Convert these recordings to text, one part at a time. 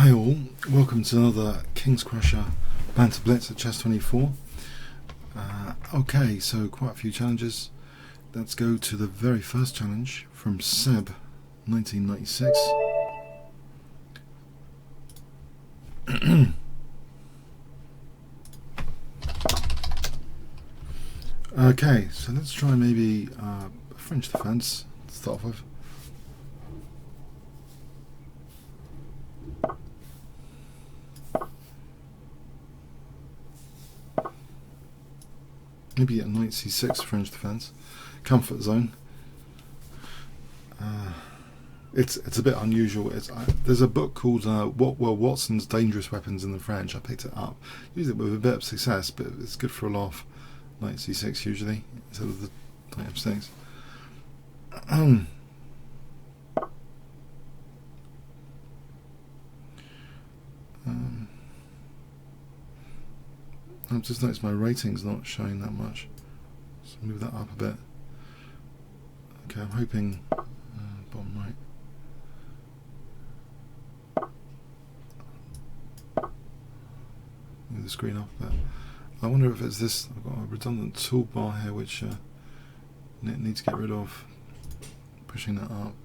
Hi all, welcome to another Kingscrusher Banter Blitz at Chess 24. Okay, so quite a few challenges. Let's go to the very first challenge from Seb, 1996. Okay, so let's try maybe a French defense to start off with. Maybe a knight c6 French defense, comfort zone. It's a bit unusual. There's a book called Watson's Dangerous Weapons in the French. I picked it up, used it with a bit of success, but it's good for a laugh. Knight c6 usually instead of the knight f6. I've just noticed my rating's not showing that much, so move that up a bit. Okay, I'm hoping bottom right. Move the screen up a bit. I wonder if it's this. I've got a redundant toolbar here which need to get rid of. Pushing that up.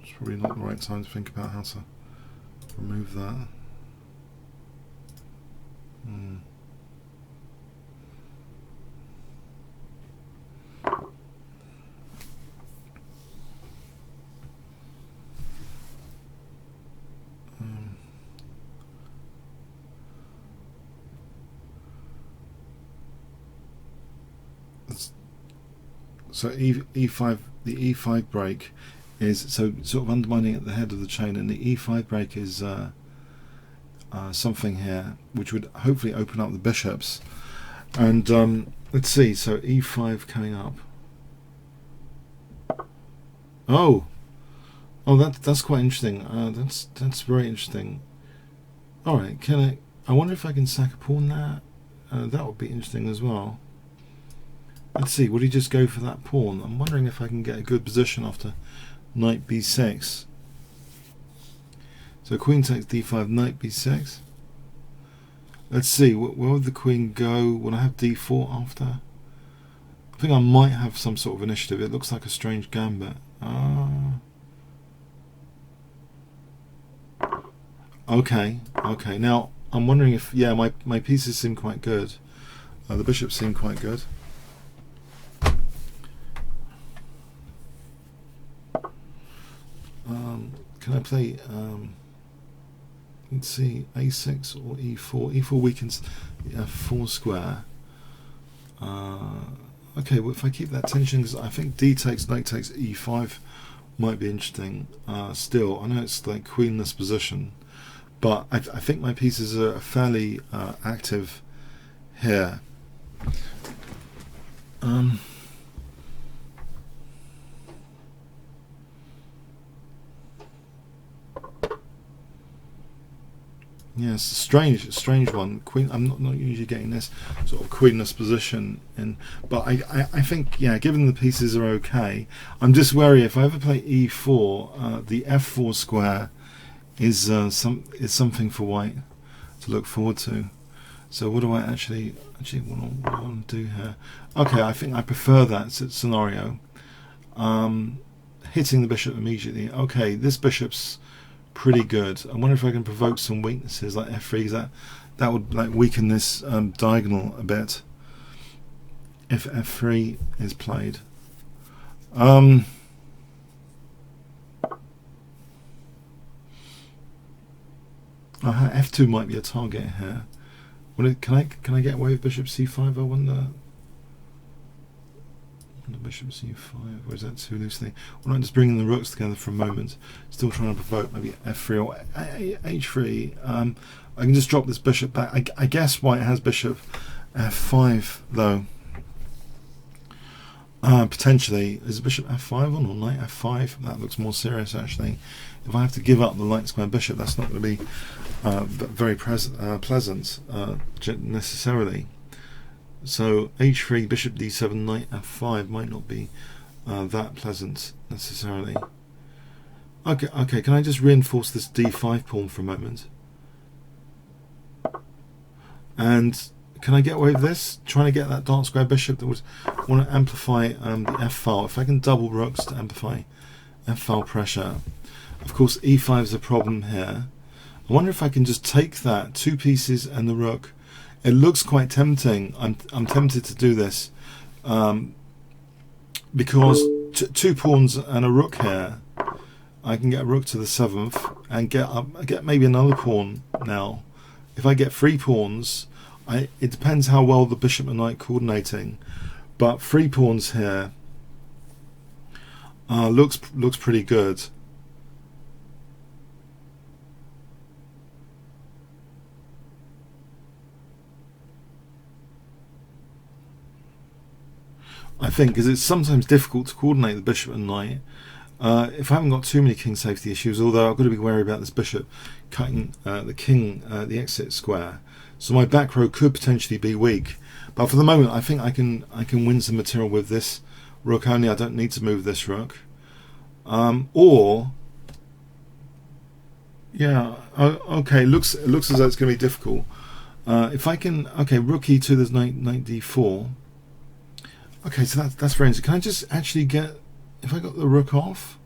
It's probably not the right time to think about how to remove that. So E5, the E5 break is sort of undermining at the head of the chain, and the E5 break is something here which would hopefully open up the bishops. And let's see, so E5 coming up. Oh, that's quite interesting. That's very interesting. All right, I wonder if I can sack a pawn there. That would be interesting as well. Let's see, would he just go for that pawn? I'm wondering if I can get a good position after knight b6. So queen takes d5, knight b6. Let's see, where would the queen go? Would I have d4 after? I think I might have some sort of initiative. It looks like a strange gambit. Okay. Now, I'm wondering if, yeah, my pieces seem quite good. The bishops seem quite good. Can I play, let's see, a6 or e4? E4 weakens the f4 square. Okay, well, if I keep that tension, because I think d takes, knight takes e5 might be interesting. Still, I know it's like queenless position, but I think my pieces are fairly active here. Yes, strange one. Queen. I'm not usually getting this sort of queenless position, but I think, yeah, given the pieces are okay, I'm just wary if I ever play e4, the f4 square is something for white to look forward to. So what do I actually want to do here? Okay, I think I prefer that scenario. Hitting the bishop immediately. Okay, this bishop's pretty good. I wonder if I can provoke some weaknesses like f3. That would like weaken this diagonal a bit if f3 is played. F2 might be a target here. Can I get away with bishop c5? I wonder. Bishop c5, or is that too loosely? Well, I'm just bringing the rooks together for a moment. Still trying to provoke maybe f3 or h3. I can just drop this bishop back. I guess white has bishop f5 though. Potentially, is bishop f5 on or knight f5? That looks more serious actually. If I have to give up the light square bishop, that's not going to be very pleasant necessarily. So h3, bishop d7, knight f5 might not be that pleasant necessarily. Okay, can I just reinforce this d5 pawn for a moment? And can I get away with this? Trying to get that dark square bishop that would want to amplify the f-file. If I can double rooks to amplify f-file pressure. Of course, e5 is a problem here. I wonder if I can just take that, 2 pieces and the rook. It looks quite tempting. I'm tempted to do this because 2 pawns and a rook here. I can get a rook to the 7th and get maybe another pawn now. If I get 3 pawns, it depends how well the bishop and knight coordinating, but 3 pawns here looks pretty good. I think because it's sometimes difficult to coordinate the bishop and knight. If I haven't got too many king safety issues, although I've got to be wary about this bishop cutting the king, the exit square, so my back row could potentially be weak. But for the moment, I think I can win some material with this rook only. I don't need to move this rook, or yeah, okay. It looks as though it's going to be difficult. If I can, okay, rook e2, there's knight d4. Okay, so that's very interesting. Can I just actually get, if I got the rook off,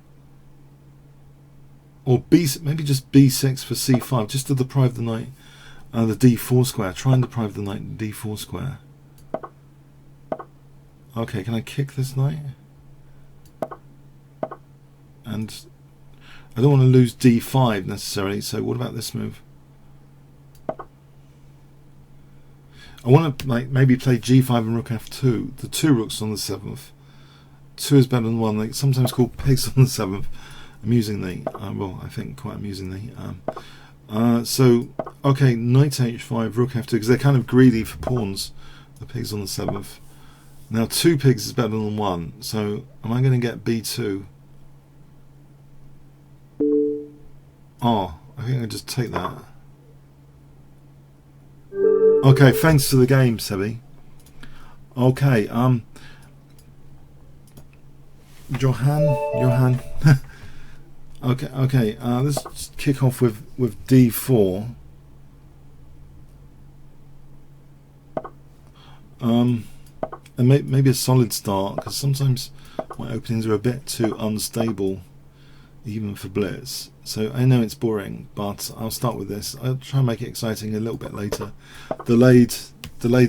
or maybe just b6 for c5, just to deprive the knight the d4 square. Try and deprive the knight the d4 square. Okay, can I kick this knight? And I don't want to lose d5 necessarily, so what about this move? I want to maybe play g5 and rook f2. The 2 rooks on the 7th. 2 is better than 1. They sometimes called pigs on the 7th. Amusingly, well, I think quite amusingly. So, okay, knight h5, rook f2, because they're kind of greedy for pawns. The pigs on the 7th. Now 2 pigs is better than 1. So, am I going to get b2? Oh, I think I can just take that. Okay, thanks for the game, Sebi. Okay, Johan. okay. Let's just kick off with d4. And maybe a solid start, because sometimes my openings are a bit too unstable, even for blitz. So I know it's boring, but I'll start with this. I'll try and make it exciting a little bit later. Delayed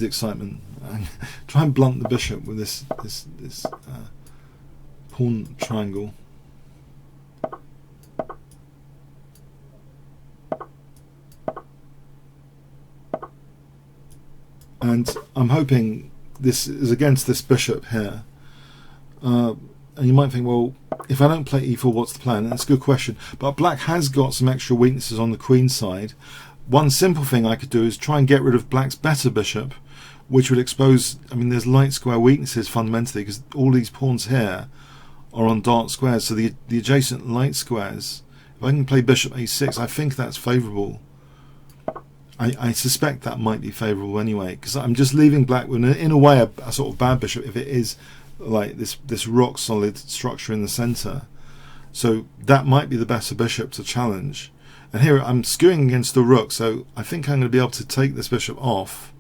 excitement. Try and blunt the bishop with this pawn triangle. And I'm hoping this is against this bishop here. And you might think, well, if I don't play e4, what's the plan? And that's a good question. But black has got some extra weaknesses on the queen side. One simple thing I could do is try and get rid of black's better bishop, which would expose, I mean, there's light square weaknesses fundamentally, because all these pawns here are on dark squares. So the adjacent light squares, if I can play bishop a6, I think that's favourable. I suspect that might be favourable anyway, because I'm just leaving black with, in a way, a sort of bad bishop if it is like this rock solid structure in the center. So that might be the better bishop to challenge. And here I'm skewing against the rook, so I think I'm going to be able to take this bishop off.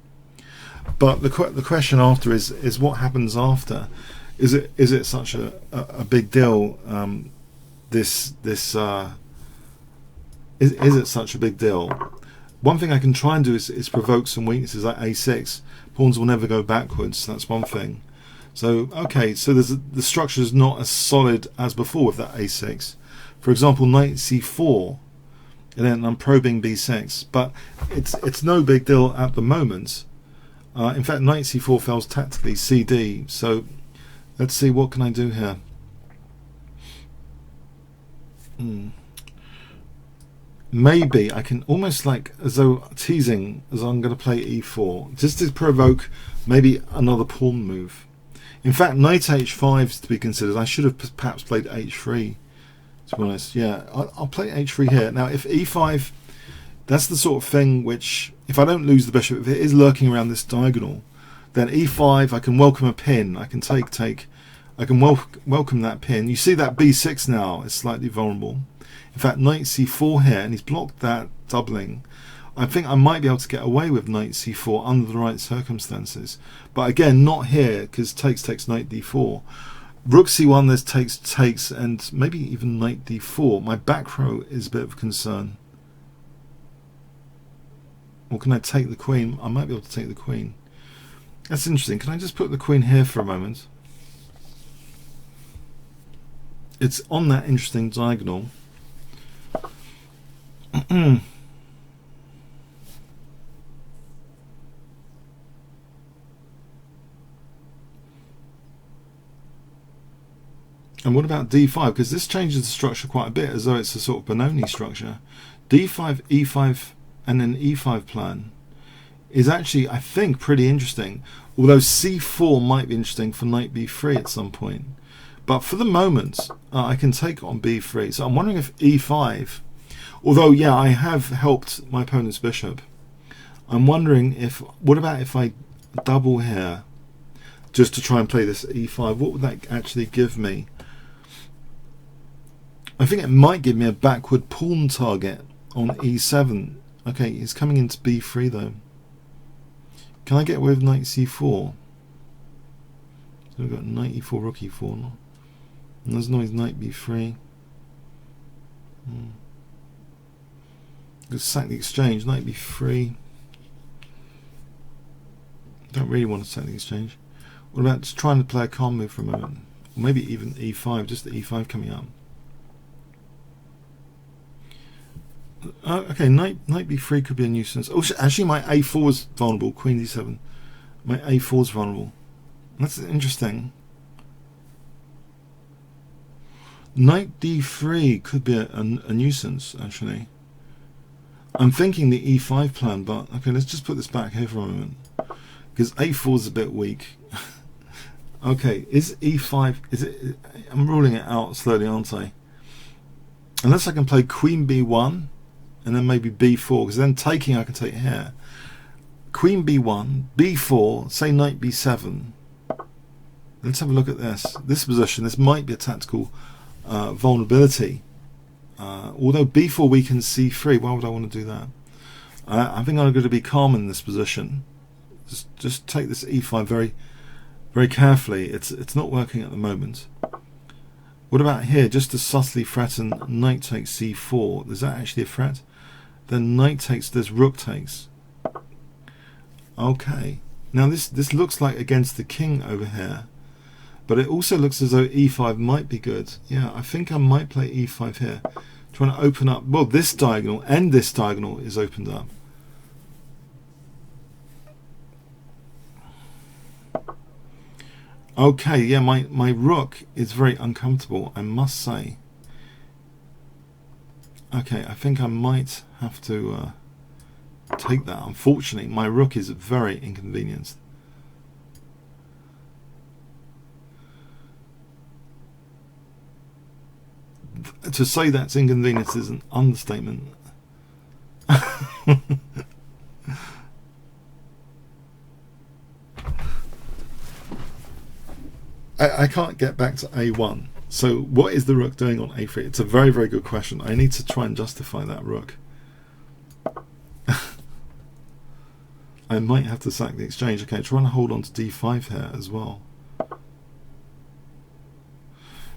But the question after is what happens after? Is it such a big deal? Is it such a big deal? One thing I can try and do is provoke some weaknesses like a6. Pawns will never go backwards. That's one thing. So okay, so the structure is not as solid as before with that a6. For example, knight c4, and then I'm probing b6, but it's no big deal at the moment. In fact, knight c4 fails tactically, cd. So let's see, what can I do here? Maybe I can almost like as though teasing as I'm going to play e4 just to provoke maybe another pawn move. In fact, knight h5 is to be considered. I should have perhaps played h3, to be honest. Yeah, I'll play h3 here. Now, if e5, that's the sort of thing which, if I don't lose the bishop, if it is lurking around this diagonal, then e5, I can welcome a pin. I can take. I can welcome that pin. You see that b6 now is slightly vulnerable. In fact, knight c4 here, and he's blocked that doubling. I think I might be able to get away with knight c4 under the right circumstances. But again, not here, because takes knight d4. Rook c1, there's takes, and maybe even knight d4. My back row is a bit of a concern. Or can I take the queen? I might be able to take the queen. That's interesting. Can I just put the queen here for a moment? It's on that interesting diagonal. And what about d5? Because this changes the structure quite a bit, as though it's a sort of Benoni structure. d5, e5, and then e5 plan is actually, I think, pretty interesting. Although c4 might be interesting for knight b3 at some point. But for the moment, I can take on b3. So I'm wondering if e5, although, yeah, I have helped my opponent's bishop. I'm wondering if, what about if I double here, just to try and play this e5? What would that actually give me? I think it might give me a backward pawn target on e7. Okay, he's coming into b3 though. Can I get away with knight c4? So we've got knight e4, rook e4. And there's no knight b3. Let's sack the exchange. Knight b3. Don't really want to sack the exchange. What about just trying to play a calm move for a moment? Or maybe even e5, just the e5 coming up. Okay, knight b3 could be a nuisance. Oh, actually, my a4 is vulnerable. Queen d7. My a4 is vulnerable. That's interesting. Knight d3 could be a nuisance, actually. I'm thinking the e5 plan, but okay, let's just put this back here for a moment, because a4 is a bit weak. Okay, is e5? Is it? I'm ruling it out slowly, aren't I? Unless I can play queen b1. And then maybe b4, because then taking I can take here. Queen b1, b4, say knight b7. Let's have a look at this. This position, this might be a tactical vulnerability. Although b4 weakens c3, why would I want to do that? I think I'm going to be calm in this position. Just take this e5 very, very carefully. It's not working at the moment. What about here? Just to subtly threaten knight takes c4. Is that actually a threat? Then knight takes, there's rook takes. Okay. Now this looks like against the king over here. But it also looks as though e5 might be good. Yeah, I think I might play e5 here. Trying to open up, well, this diagonal and this diagonal is opened up. Okay, yeah, my rook is very uncomfortable, I must say. Okay, I think I might have to take that. Unfortunately, my rook is very inconvenienced. To say that's inconvenience is an understatement. I can't get back to a1. So what is the rook doing on a3? It's a very, very good question. I need to try and justify that rook. I might have to sack the exchange. Okay, trying to hold on to d5 here as well.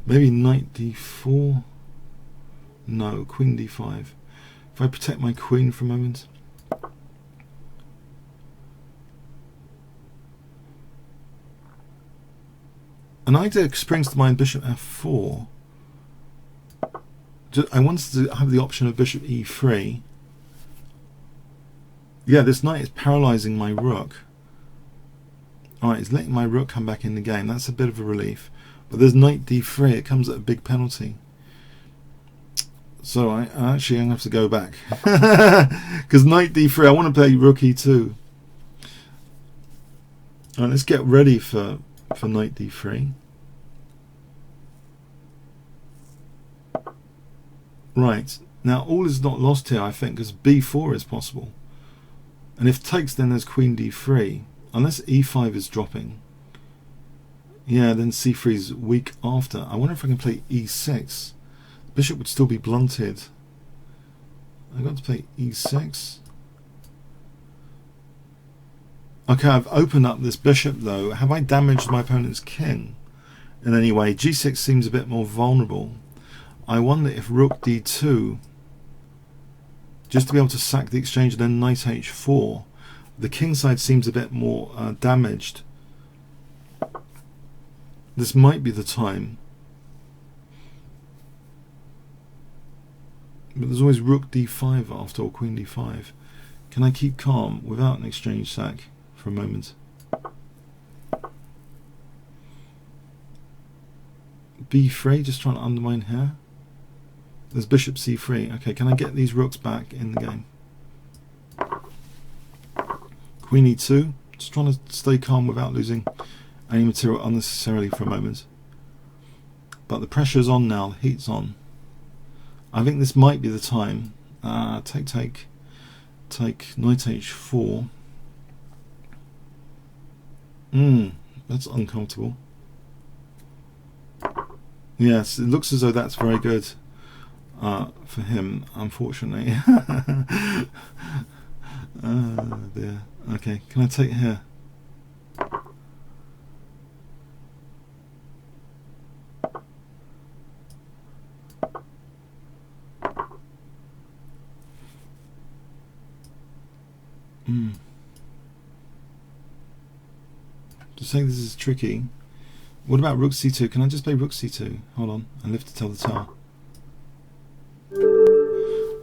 Maybe knight d4. No, queen d5. If I protect my queen for a moment. An idea springs to mind, bishop f4. I wanted to have the option of bishop e3. Yeah, this knight is paralysing my rook. Alright, it's letting my rook come back in the game. That's a bit of a relief. But there's knight d3. It comes at a big penalty. So I'm going to have to go back. Because knight d3, I want to play rook e2. Alright, let's get ready for knight d3. Right, now all is not lost here, I think, because b4 is possible. And if takes, then there's queen d3. Unless e5 is dropping. Yeah, then c3 is weak after. I wonder if I can play e6. Bishop would still be blunted. I got to play e6. Okay, I've opened up this bishop though. Have I damaged my opponent's king in any way? g6 seems a bit more vulnerable. I wonder if rook d2, just to be able to sack the exchange, and then knight h4. The king side seems a bit more damaged. This might be the time. But there's always rook d5 after, or queen d5. Can I keep calm without an exchange sack for a moment? b3, just trying to undermine here. There's bishop c3. Okay, can I get these rooks back in the game? Queen e2, just trying to stay calm without losing any material unnecessarily for a moment. But the pressure's on now, the heat's on. I think this might be the time. Take, knight h4. That's uncomfortable. Yes, it looks as though that's very good for him, unfortunately. Dear. Okay, can I take here? Just saying this is tricky. What about rook c2? Can I just play rook c2? Hold on, I live to tell the tale.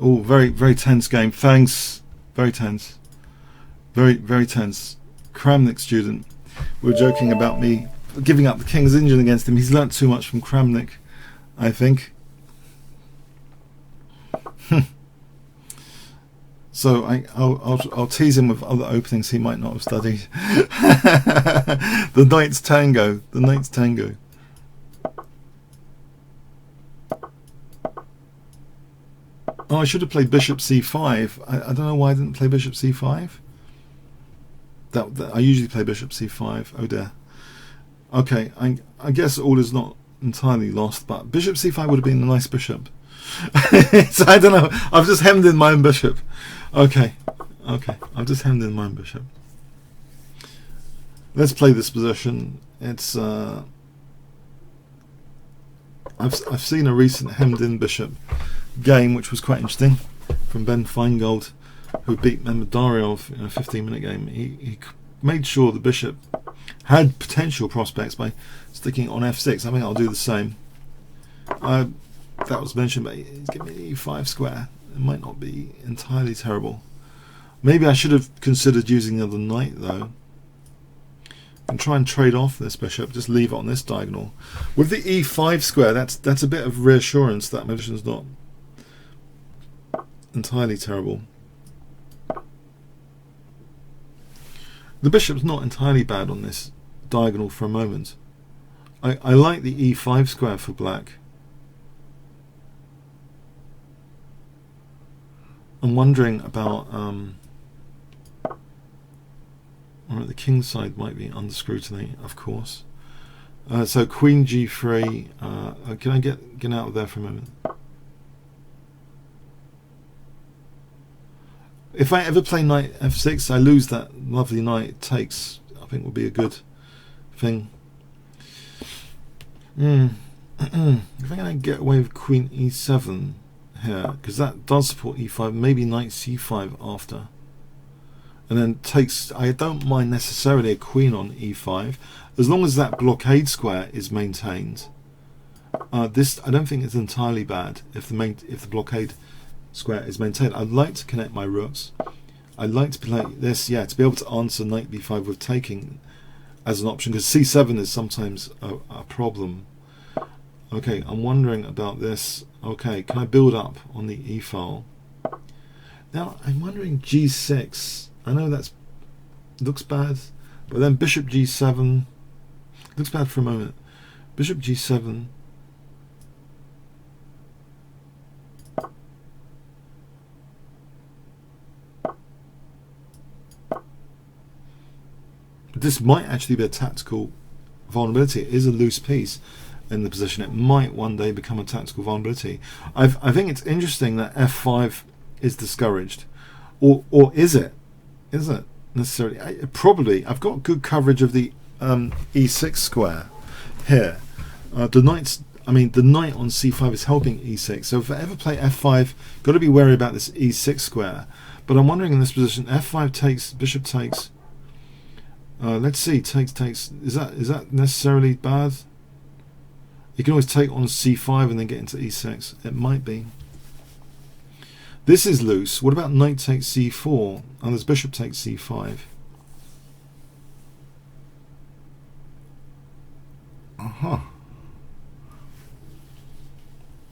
Oh, very, very tense game. Thanks. Very tense. Very, very tense. Kramnik student. We were joking about me giving up the King's Engine against him. He's learnt too much from Kramnik, I think. So I'll tease him with other openings he might not have studied. The Knight's Tango. The Knight's Tango. Oh, I should have played Bishop c5. I don't know why I didn't play Bishop c5. That I usually play Bishop c5. Oh dear. Okay, I guess all is not entirely lost, but Bishop c5 would have been a nice bishop. So I don't know. I've just hemmed in my own bishop. Okay, I've just hemmed in my own bishop. Let's play this position. It's I've seen a recent hemmed in bishop game which was quite interesting from Ben Feingold, who beat Mehmedaryov in a 15-minute game. He made sure the bishop had potential prospects by sticking on f6. I think I'll do the same. That was mentioned, but he's giving me e5 square. It might not be entirely terrible. Maybe I should have considered using the other knight though, and try and trade off this bishop. Just leave it on this diagonal. With the e5 square, that's a bit of reassurance that my position's not entirely terrible. The bishop's not entirely bad on this diagonal for a moment. I like the e5 square for black. I'm wondering about the king side might be under scrutiny, of course. So queen g3. Can I get out of there for a moment? If I ever play knight f6, I lose that lovely knight. It takes, I think, would be a good thing. If I can get away with queen e7 here, because that does support e5, maybe knight c5 after, and then takes. I don't mind necessarily a queen on e5 as long as that blockade square is maintained. This I don't think is entirely bad if the blockade square is maintained. I'd like to connect my rooks. I'd like to play this, to be able to answer knight b5 with taking as an option, because c7 is sometimes a problem. Okay, I'm wondering about this. Okay, can I build up on the e file? Now I'm wondering g6. I know that looks bad, but then bishop g7 looks bad for a moment. Bishop g7. This might actually be a tactical vulnerability. It is a loose piece in the position. It might one day become a tactical vulnerability. I think it's interesting that f5 is discouraged, or is it? Is it necessarily? Probably. I've got good coverage of the e6 square here. The knight on c5 is helping e6. So if I ever play f5, got to be wary about this e6 square. But I'm wondering in this position, f5 takes, bishop takes. Let's see, takes. Is that necessarily bad? You can always take on c5 and then get into e6. It might be. This is loose. What about knight takes c4? And there's bishop takes c5.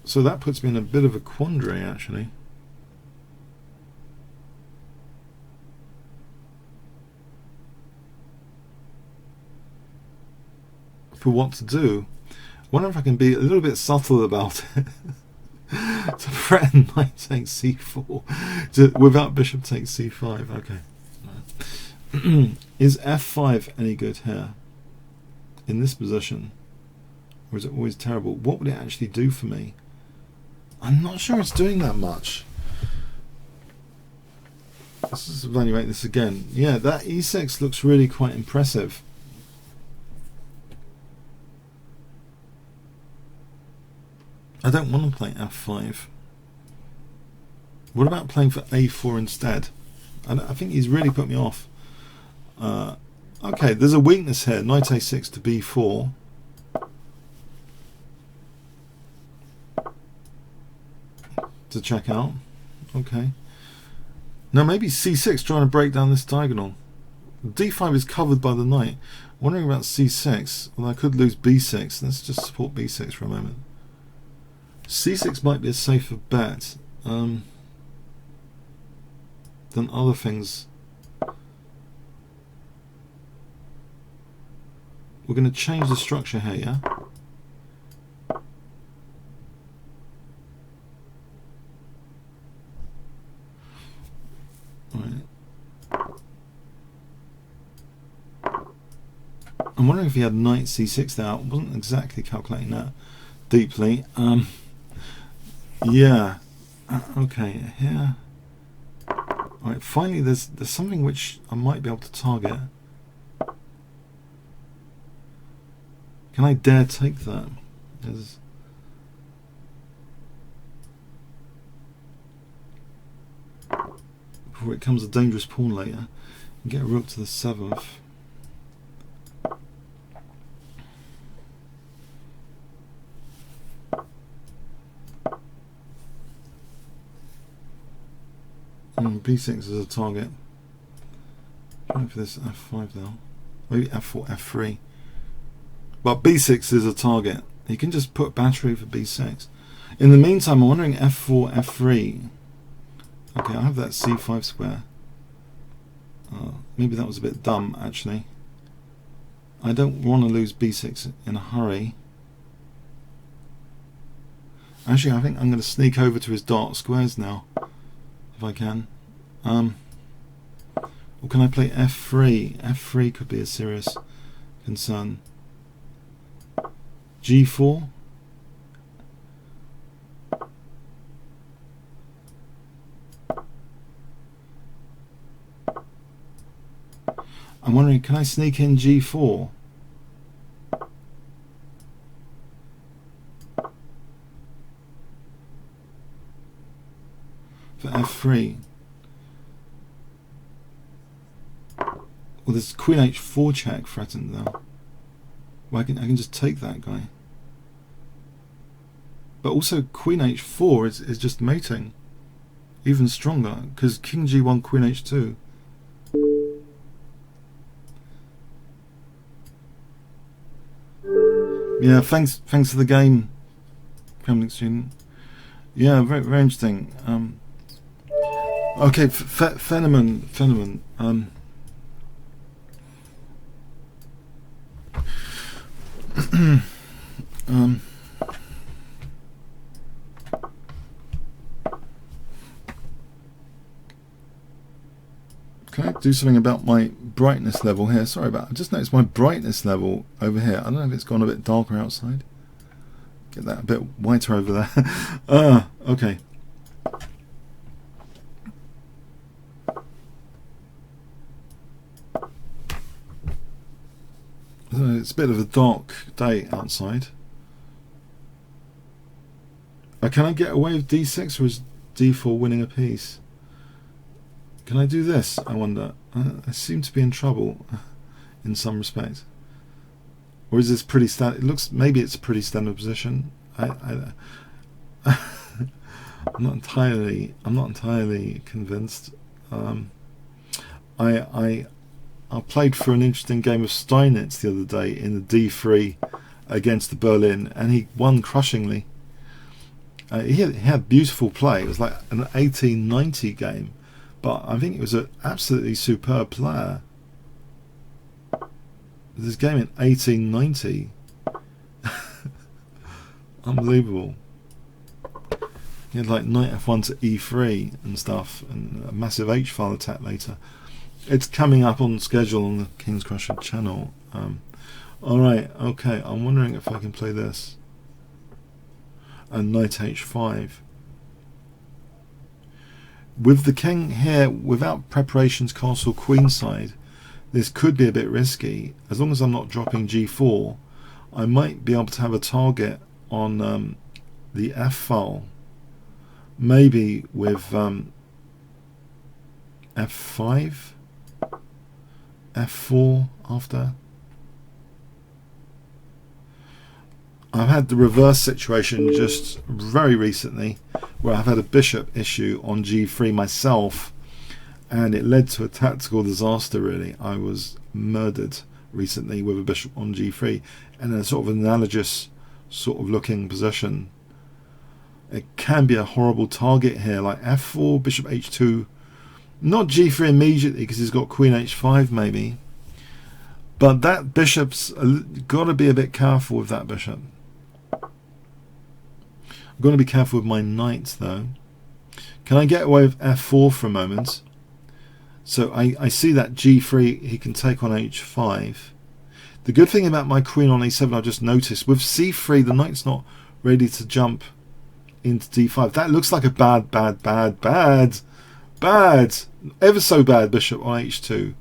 So that puts me in a bit of a quandary, actually. For what to do. I wonder if I can be a little bit subtle about it. To threaten knight takes c4 without bishop takes c5. Okay. Is f5 any good here in this position, or is it always terrible? What would it actually do for me? I'm not sure it's doing that much. Let's just evaluate this again. Yeah, that e6 looks really quite impressive. I don't want to play f5. What about playing for a4 instead? I think he's really put me off. Okay, there's a weakness here. Knight a6 to b4. To check out. Okay. Now maybe c6 trying to break down this diagonal. d5 is covered by the knight. Wondering about c6. Well, I could lose b6. Let's just support b6 for a moment. c6 might be a safer bet than other things. We're going to change the structure here, yeah? Right. I'm wondering if he had knight c6 there. I wasn't exactly calculating that deeply. Yeah. Okay, here. Alright, finally there's something which I might be able to target. Can I dare take that? Before it becomes a dangerous pawn later. And get a rook to the 7th. b6 is a target. Trying for this f5 now. Maybe f4, f3. But b6 is a target. You can just put battery for b6. In the meantime, I'm wondering f4, f3. Okay, I have that c5 square. Maybe that was a bit dumb, actually. I don't want to lose b6 in a hurry. Actually, I think I'm going to sneak over to his dark squares now, if I can. Or can I play f3? f3 could be a serious concern. g4. I'm wondering, can I sneak in g4? For f3. Well, there's queen h4 check threatened though. Well, I can just take that guy. But also queen h4 is just mating. Even stronger, because king g1, queen h2. Yeah, thanks for the game, Kremlin student. Yeah, very very interesting. Okay, Phenomen. Can I do something about my brightness level here? Sorry about. I just noticed my brightness level over here. I don't know if it's gone a bit darker outside. Get that a bit whiter over there. Okay. It's a bit of a dark day outside. Can I get away with d6 or is d4 winning a piece? Can I do this? I wonder. I seem to be in trouble in some respect. Or is this pretty standard? It looks, maybe it's a pretty standard position. I'm not entirely convinced. I played for an interesting game of Steinitz the other day in the D3 against the Berlin, and he won crushingly. He had beautiful play. It was like an 1890 game, but I think it was an absolutely superb player. This game in 1890, unbelievable. He had like knight f1 to e3 and stuff, and a massive h-file attack later. It's coming up on schedule on the Kingscrusher channel. Alright, okay, I'm wondering if I can play this. And knight h5. With the king here, without preparations castle queenside, this could be a bit risky. As long as I'm not dropping g4, I might be able to have a target on the f file. Maybe with f5, f4 after. I've had the reverse situation just very recently where I've had a bishop issue on g3 myself, and it led to a tactical disaster really. I was murdered recently with a bishop on g3 and a sort of analogous sort of looking position. It can be a horrible target here, like f4, bishop h2, not g3 immediately because he's got queen h5 maybe, but that bishop's got to be a bit careful with that bishop. I'm going to be careful with my knight though. Can I get away with f4 for a moment? So I see that g3, he can take on h5. The good thing about my queen on a7, I just noticed, with c3 the knight's not ready to jump into d5. That looks like a bad, ever so bad bishop on h2.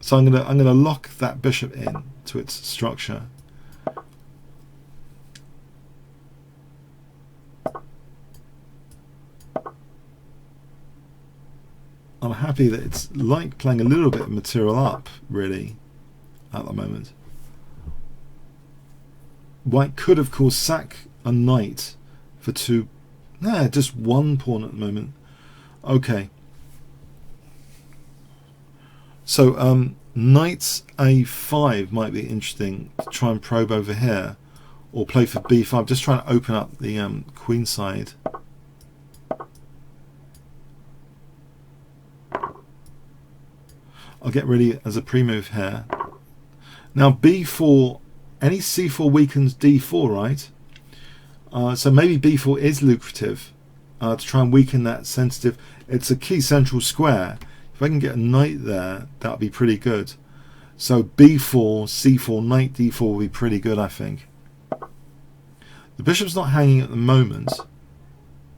So I'm gonna lock that bishop in to its structure. I'm happy that it's like playing a little bit of material up really at the moment. White could of course sack a knight for two, just one pawn at the moment. Okay, so knight a5 might be interesting to try and probe over here, or play for b5, just trying to open up the queen side. I'll get ready as a pre-move here. Now b4, any c4 weakens d4, right? So maybe b4 is lucrative to try and weaken that sensitive. It's a key central square. If I can get a knight there, that would be pretty good. So b4, c4, knight d4 will be pretty good, I think. The bishop's not hanging at the moment,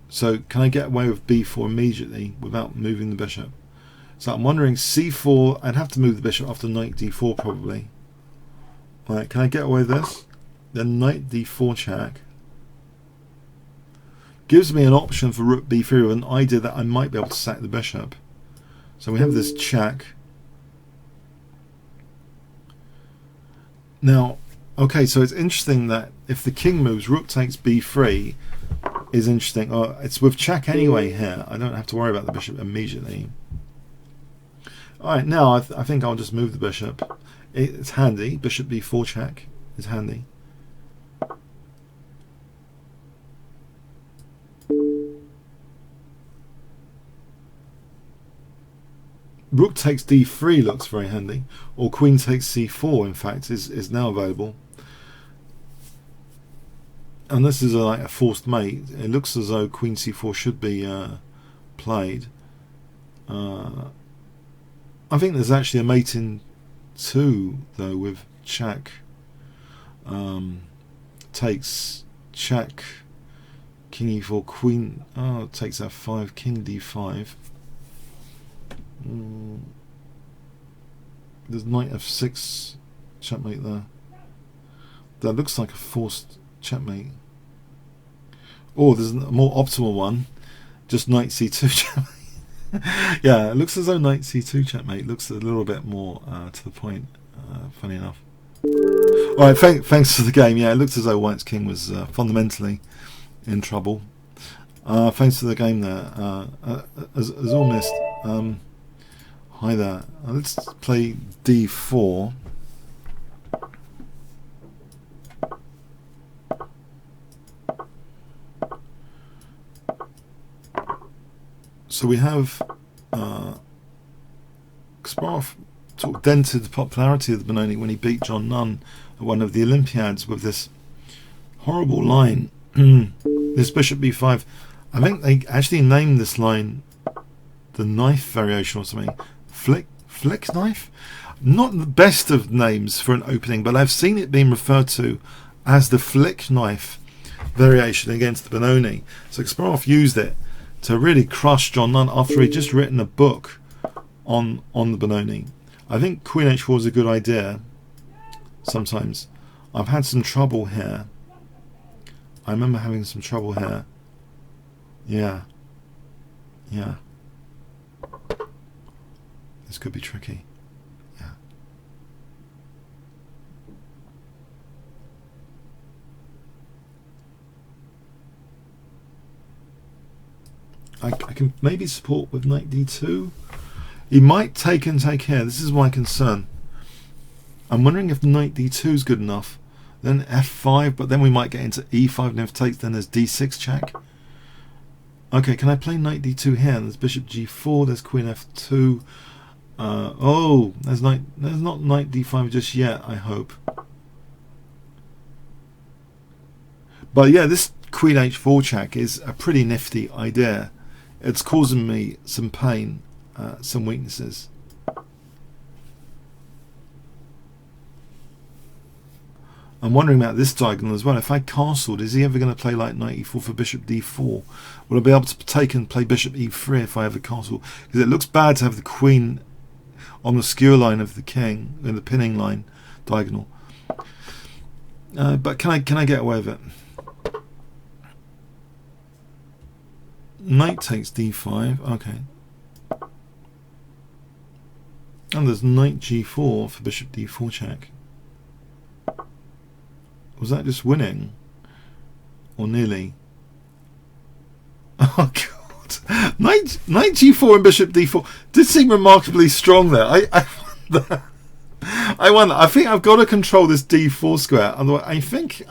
so can I get away with b4 immediately without moving the bishop? So I'm wondering c4, I'd have to move the bishop after knight d4 probably. Right, can I get away with this? Then knight d4 check. Gives me an option for rook b3 with an idea that I might be able to sack the bishop. So we have this check. Now, okay, so it's interesting that if the king moves, rook takes b3 is interesting. Oh, it's with check anyway here. I don't have to worry about the bishop immediately. Alright, now I think I'll just move the bishop. It's handy. Bishop b4 check is handy. Rook takes d3 looks very handy, or queen takes c4 in fact is now available. And this is like a forced mate. It looks as though queen c4 should be played. I think there's actually a mate in 2 though with check. Takes check, king e4, queen. Oh, it takes f5, king d5. There's knight f6 checkmate there. That looks like a forced checkmate. Or there's a more optimal one, just knight c2 checkmate. Yeah, it looks as though knight c2 checkmate looks a little bit more to the point, funny enough. Alright, thanks for the game. Yeah, it looked as though white's king was fundamentally in trouble. Thanks for the game there. As all missed. Hi there. Let's play d4. So we have Kasparov sort of dented the popularity of the Benoni when he beat John Nunn at one of the Olympiads with this horrible line. This bishop b5. I think they actually named this line the knife variation or something. Flick knife? Not the best of names for an opening, but I've seen it being referred to as the flick knife variation against the Benoni. So Kasparov used it to really crush John Nunn after he'd just written a book on the Benoni. I think Queen h4 is a good idea sometimes. I've had some trouble here. I remember having some trouble here. Yeah. This could be tricky. Yeah. I can maybe support with knight d2. He might take and take here. This is my concern. I'm wondering if knight d2 is good enough. Then f5, but then we might get into e5, and if takes, then there's d6 check. Okay, can I play knight d2 here? There's bishop g4. There's queen f2. Oh, there's not knight d5 just yet, I hope. But yeah, this queen h4 check is a pretty nifty idea. It's causing me some pain, some weaknesses. I'm wondering about this diagonal as well. If I castled, is he ever going to play like knight e4 for bishop d4? Will I be able to take and play bishop e3 if I ever castle? Because it looks bad to have the queen on the skewer line of the king, in the pinning line diagonal. But can I get away with it? Knight takes d5. Okay. And there's knight g4 for bishop d4 check. Was that just winning? Or nearly? Oh god. Knight g4 and bishop d4 did seem remarkably strong there. I wonder. I wonder. I think I've got to control this d4 square. Otherwise, I think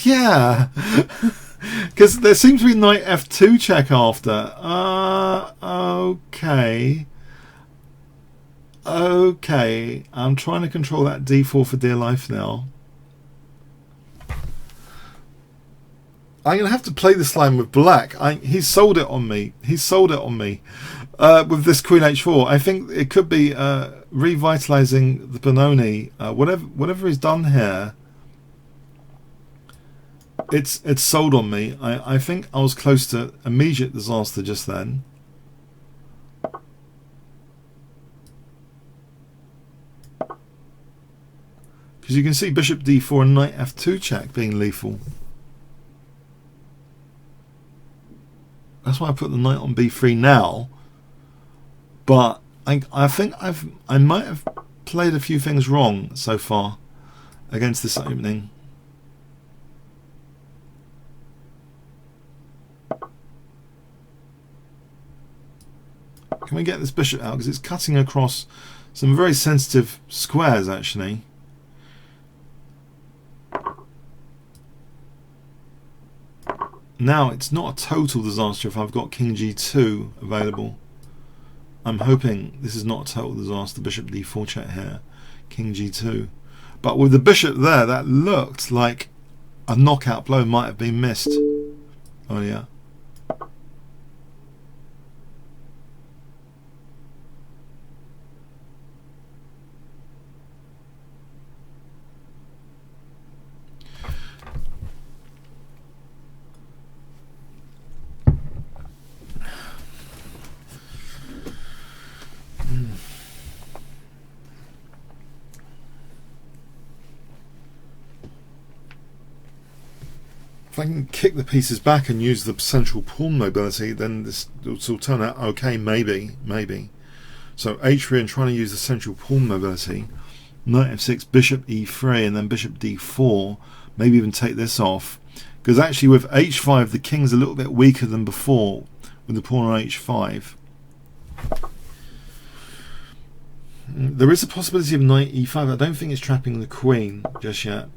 yeah. Because there seems to be knight f2 check after. Okay. Okay. I'm trying to control that d4 for dear life now. I'm going to have to play this line with black. He's sold it on me. He's sold it on me with this queen h4. I think it could be revitalizing the Benoni. Whatever he's done here, it's sold on me. I think I was close to immediate disaster just then. Because you can see bishop d4 and knight f2 check being lethal. That's why I put the knight on b3 now. But I think I might have played a few things wrong so far against this opening. Can we get this bishop out? Because it's cutting across some very sensitive squares actually. Now, it's not a total disaster if I've got king g2 available. I'm hoping this is not a total disaster. Bishop d4 check here, king g2. But with the bishop there, that looked like a knockout blow might have been missed. Oh yeah. If I can kick the pieces back and use the central pawn mobility, then this will turn out okay, maybe. So h3 and trying to use the central pawn mobility. Knight f6, bishop e3, and then bishop d4. Maybe even take this off. Because actually with h5, the king's a little bit weaker than before with the pawn on h5. There is a possibility of knight e5. I don't think it's trapping the queen just yet.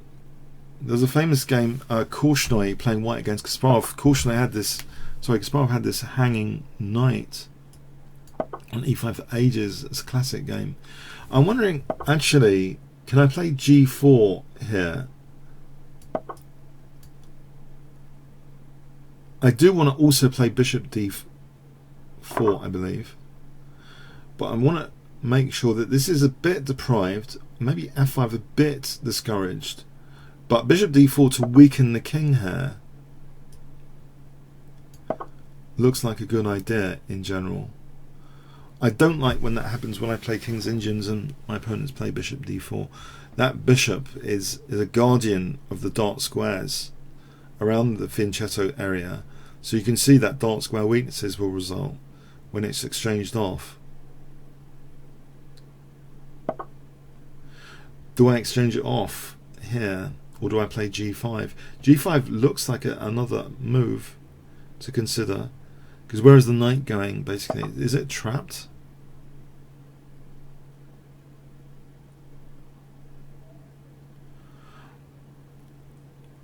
There's a famous game, Korshnoi, playing white against Kasparov. Kasparov had this hanging knight on e5 for ages. It's a classic game. I'm wondering, actually, can I play g4 here? I do want to also play bishop d4, I believe. But I want to make sure that this is a bit deprived, maybe f5 a bit discouraged. But bishop d4 to weaken the king here looks like a good idea in general. I don't like when that happens when I play King's Indians and my opponents play bishop d4. That bishop is a guardian of the dark squares around the fianchetto area. So you can see that dark square weaknesses will result when it's exchanged off. Do I exchange it off here? Or do I play g5? g5 looks like another move to consider. Because where is the knight going, basically? Is it trapped?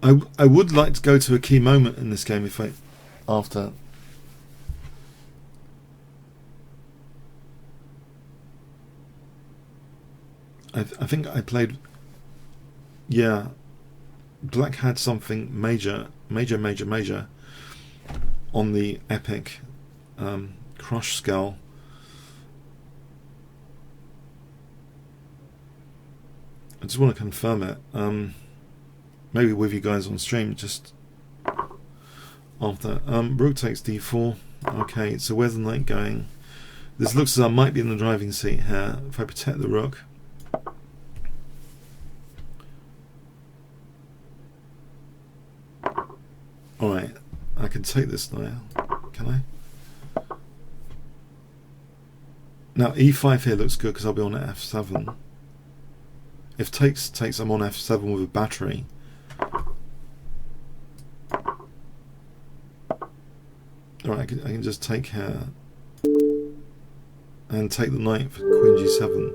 I would like to go to a key moment in this game after. I think I played. Yeah. Black had something major on the epic crush skull. I just want to confirm it. Maybe with you guys on stream just after. Rook takes d4. Okay, so where's the knight going? This looks as I might be in the driving seat here if I protect the rook. Alright, I can take this now, can I? Now e5 here looks good because I'll be on f7. If takes, I'm on f7 with a battery. Alright, I can just take here and take the knight for queen g7.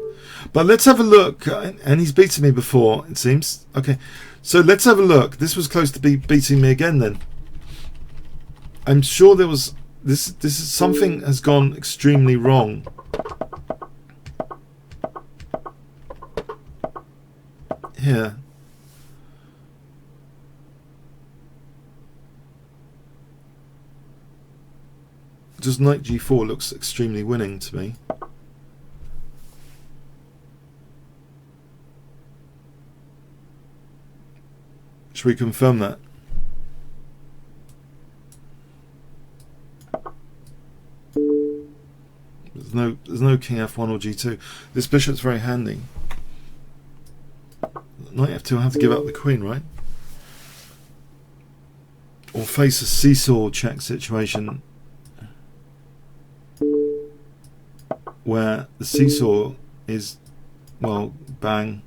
But let's have a look, and he's beaten me before, it seems. Okay, so let's have a look. This was close to beating me again then. I'm sure there was this is something has gone extremely wrong here. Just knight g4 looks extremely winning to me. Should we confirm that? There's no king f1 or g2. This bishop's very handy. Knight f2, I have to give up the queen, right? Or face a seesaw check situation where the seesaw is, well, bang.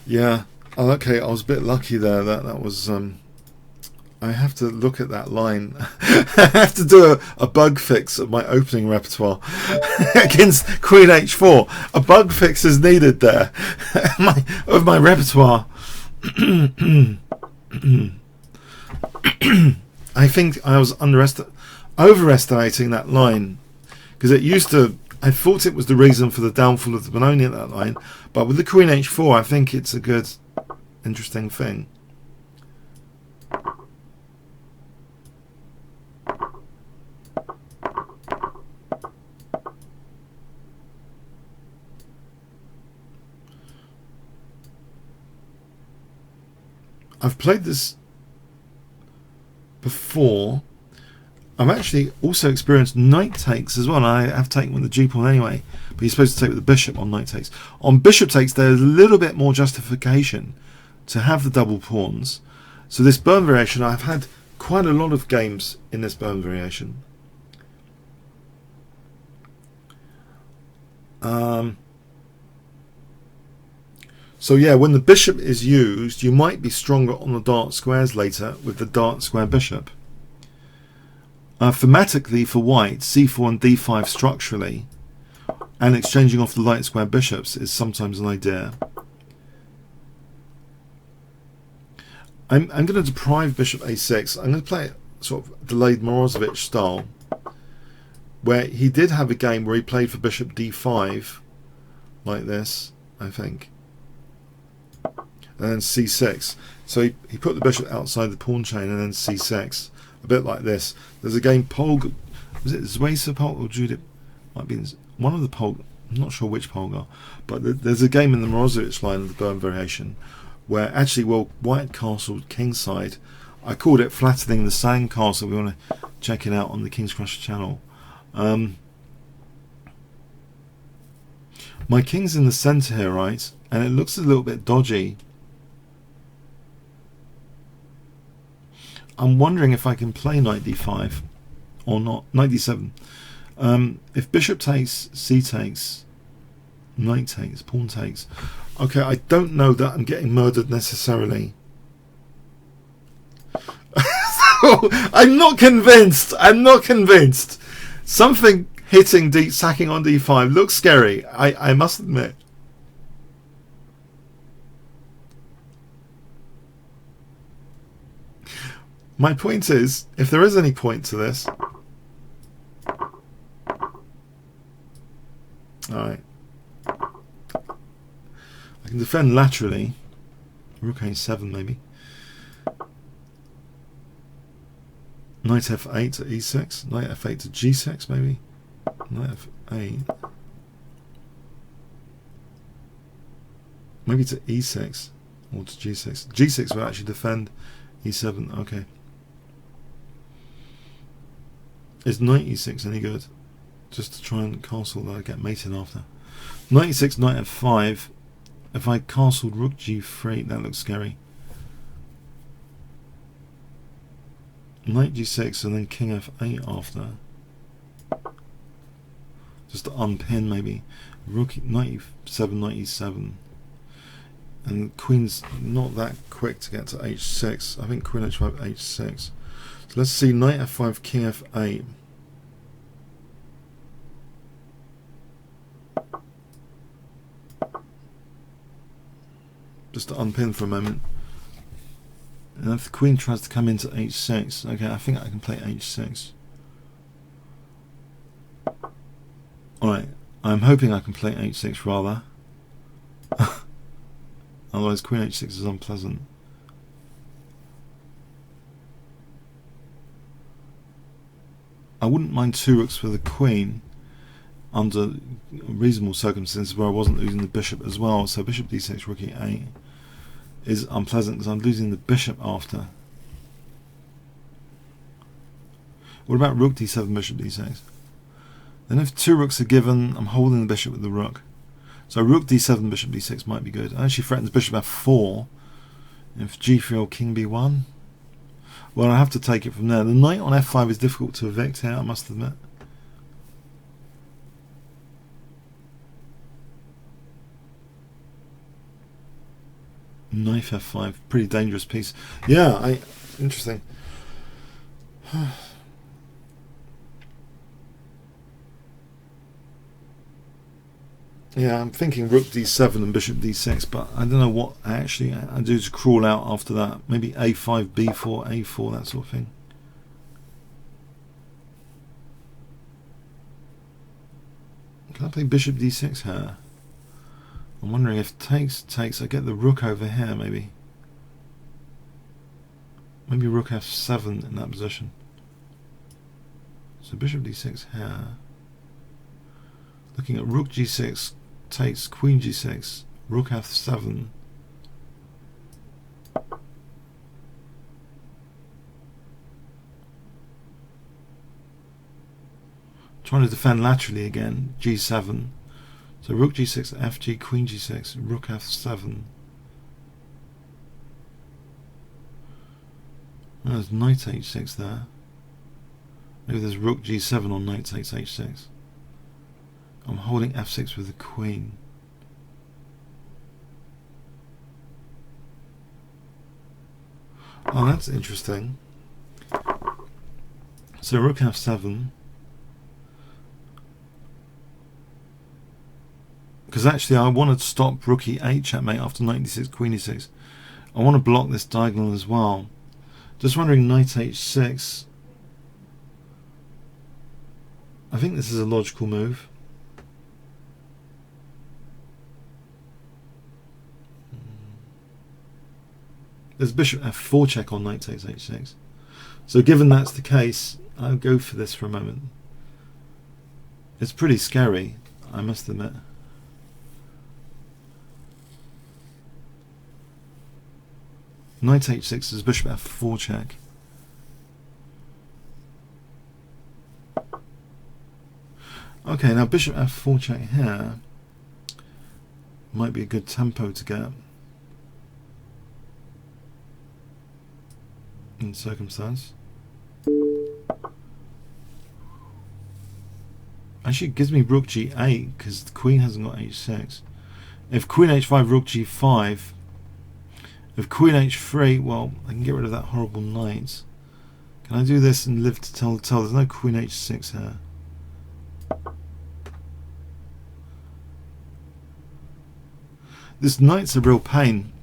Yeah. Oh, okay, I was a bit lucky there. That was I have to look at that line. I have to do a bug fix of my opening repertoire against Queen H4. A bug fix is needed there of my repertoire. I think I was overestimating that line because it used to. I thought it was the reason for the downfall of the Benoni at that line, but with the Queen H4, I think it's a good, interesting thing. I've played this before. I've actually also experienced knight takes as well. And I have taken with the G pawn anyway, but you're supposed to take with the bishop on knight takes. On bishop takes, there's a little bit more justification to have the double pawns. So this burn variation, I've had quite a lot of games in this burn variation. So yeah, when the bishop is used, you might be stronger on the dark squares later with the dark square bishop. Thematically for white, c4 and d5 structurally, and exchanging off the light square bishops is sometimes an idea. I'm going to deprive bishop a6. I'm going to play it sort of delayed Morozevich style, where he did have a game where he played for bishop d5 like this, I think, and then c6. So he put the bishop outside the pawn chain and then c6, a bit like this. There's a game Polgar, was it Zwesa Polgar or Judith? Might be one of the Polgar, I'm not sure which Polgar, but there's a game in the Morozevich line of the burn variation where actually, well, white castled kingside. I called it flattening the sand castle. We want to check it out on the Kingscrusher channel. My king's in the centre here, right? And it looks a little bit dodgy. I'm wondering if I can play knight d5 or not. Knight d7. If bishop takes, c takes, knight takes, pawn takes. Okay, I don't know that I'm getting murdered necessarily. I'm not convinced. I'm not convinced. Something hitting sacking on d5 looks scary. I must admit. My point is, if there is any point to this, alright, I can defend laterally, rook a7 maybe, knight f8 to e6, knight f8 to g6 maybe, knight f8, maybe to e6 or to g6. G6 will actually defend e7, okay. Is knight e6 any good? Just to try and castle that I get mated after. Knight e6, knight f5. If I castled rook g3, that looks scary. Knight g6 and then king f8 after. Just to unpin maybe. Rook, knight e7, knight e7. And queen's not that quick to get to h6. I think queen h5, h6. So let's see, knight f5, king f8. Just to unpin for a moment. And if the queen tries to come into h6, okay, I think I can play h6. Alright, I'm hoping I can play h6 rather. Otherwise queen h6 is unpleasant. I wouldn't mind two rooks for the queen under reasonable circumstances where I wasn't losing the bishop as well. So bishop d6, rook e8 is unpleasant because I'm losing the bishop after. What about rook d7, bishop d6? Then if two rooks are given, I'm holding the bishop with the rook. So rook d7, bishop d6 might be good. It actually threatens bishop f4. If g3 or king b1, well, I have to take it from there. The knight on f5 is difficult to evict here, I must admit. Knight f5, pretty dangerous piece. Yeah, interesting. Yeah, I'm thinking rook d7 and bishop d6, but I don't know what I do to crawl out after that. Maybe a5, b4, a4, that sort of thing. Can I play bishop d6 here? I'm wondering if takes, I get the rook over here maybe. Maybe rook f7 in that position. So bishop d6 here. Looking at rook g6, takes, queen g6, rook f7. Trying to defend laterally again. G7. So rook G6, Fg, Queen G6, rook F7. There's knight H6 there. Maybe there's rook G7 on knight takes H6. I'm holding F6 with the queen. Oh, that's interesting. So rook F7. Because actually I want to stop rook E8 checkmate after knight D6, queen E6. I want to block this diagonal as well. Just wondering, knight H6. I think this is a logical move. There's bishop F4 check on knight takes H6. So given that's the case, I'll go for this for a moment. It's pretty scary, I must admit. Knight H6 is bishop F4 check. Okay, now bishop F4 check here might be a good tempo to get in circumstance. Actually, it gives me rook G8 because the queen hasn't got H6. If queen H5, rook G5. If queen H3, well, I can get rid of that horrible knight. Can I do this and live to tell the tale? There's no queen H6 here. This knight's a real pain.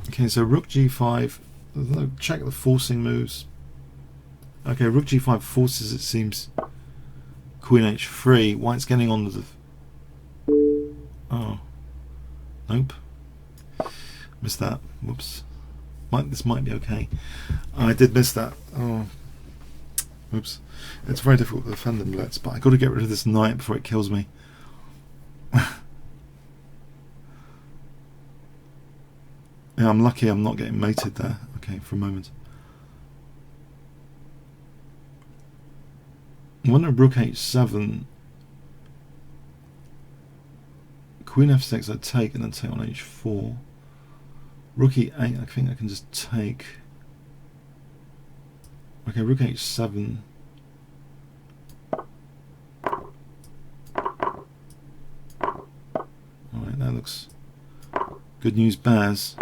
Okay, so rook G5. Check the forcing moves. Okay, rook G5 forces, it seems, queen H3. White's getting on the... Oh. Nope. Missed that. Whoops. This might be okay. I did miss that. Oh. Oops. It's very difficult to defend in Blitz, but I got to get rid of this knight before it kills me. Yeah, I'm lucky I'm not getting mated there. Okay, for a moment. I wonder rook H7. Queen F6 I take and then take on H4. Rook E8 I think I can just take. Okay, rook H7. Alright, that looks good news bears,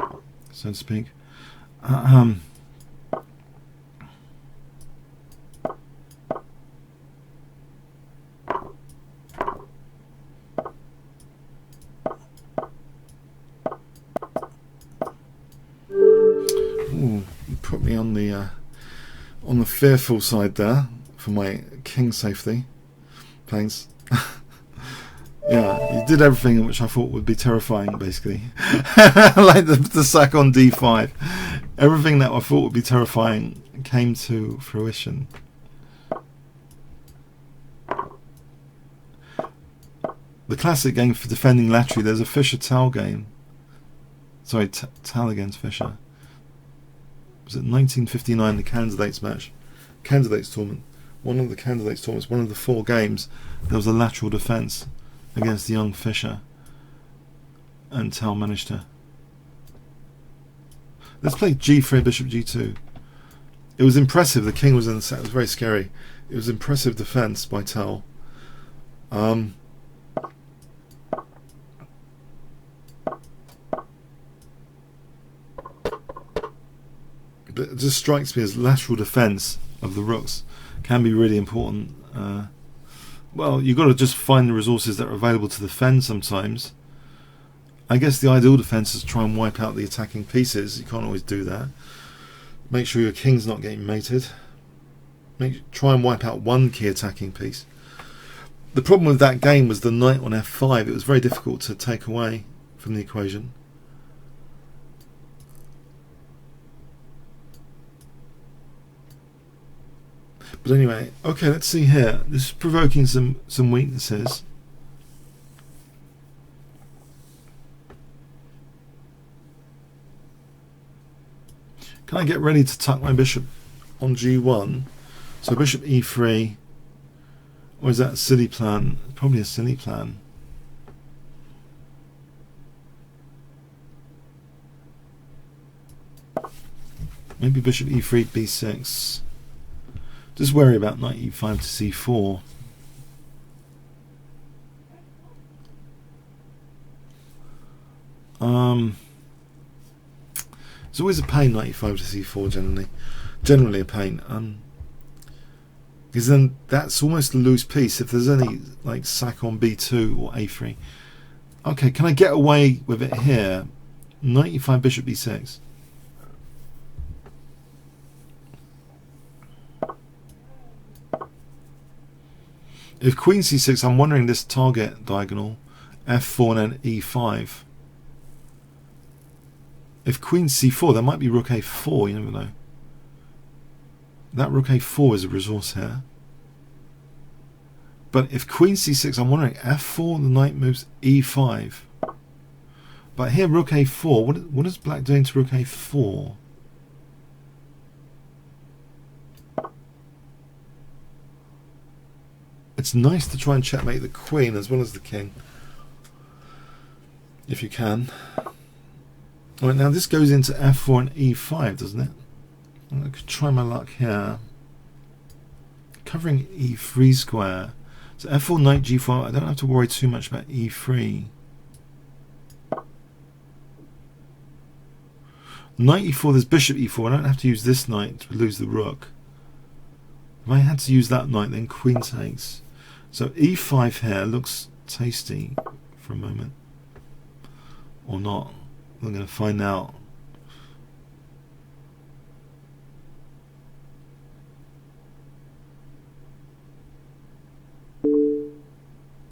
so to speak. Ooh, you put me on the fearful side there for my king safety. Thanks. Yeah, you did everything which I thought would be terrifying, basically. Like the sack on D5. Everything that I thought would be terrifying came to fruition. The classic game for defending laterally, there's a Fischer-Tal game. Sorry, Tal against Fischer. Was it 1959, the candidates match? Candidates tournament. One of the candidates tournaments, one of the 4 games, there was a lateral defence against the young Fischer, and Tal managed to. Let's play G3, bishop G2. It was impressive. The king was in the set. It was very scary. It was impressive defence by Tal. But it just strikes me as lateral defence of the rooks can be really important. Well, you've got to just find the resources that are available to defend sometimes. I guess the ideal defence is to try and wipe out the attacking pieces. You can't always do that. Make sure your king's not getting mated. Try and wipe out one key attacking piece. The problem with that game was the knight on F5. It was very difficult to take away from the equation. But anyway, okay, let's see here. This is provoking some weaknesses. Can I get ready to tuck my bishop on G1? So bishop e3, or is that a silly plan? Probably a silly plan. Maybe bishop e3, b6. Just worry about knight e5 to c4. It's always a pain, knight e5 to c4 generally a pain. Because then that's almost a loose piece if there's any like sack on b2 or a3. Okay, can I get away with it here? Knight e5, bishop b6. If queen c6, I'm wondering this target diagonal, f4 and then e5. If queen c4, there might be rook a4, you never know. That rook a4 is a resource here. But if queen c6, I'm wondering f4, the knight moves e5. But here rook a4, what is black doing to rook a4? It's nice to try and checkmate the queen as well as the king, if you can. Alright, now this goes into f4 and e5, doesn't it? I could try my luck here. Covering e3 square. So f4, knight g4, I don't have to worry too much about e3. Knight e4, there's bishop e4, I don't have to use this knight to lose the rook. If I had to use that knight, then queen takes. So e5 here looks tasty for a moment. Or not. We're going to find out.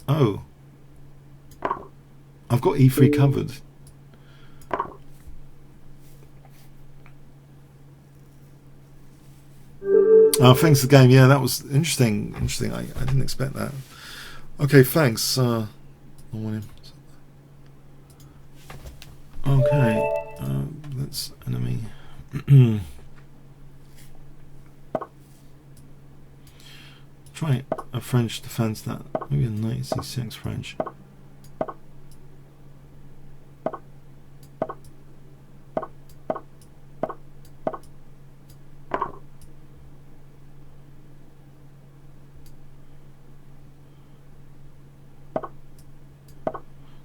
Oh. I've got e3 covered. Oh, thanks for the game. Yeah, that was interesting. Interesting. I didn't expect that. Okay, thanks. Okay, that's enemy. Try a French defense that. Maybe a knight c6 French.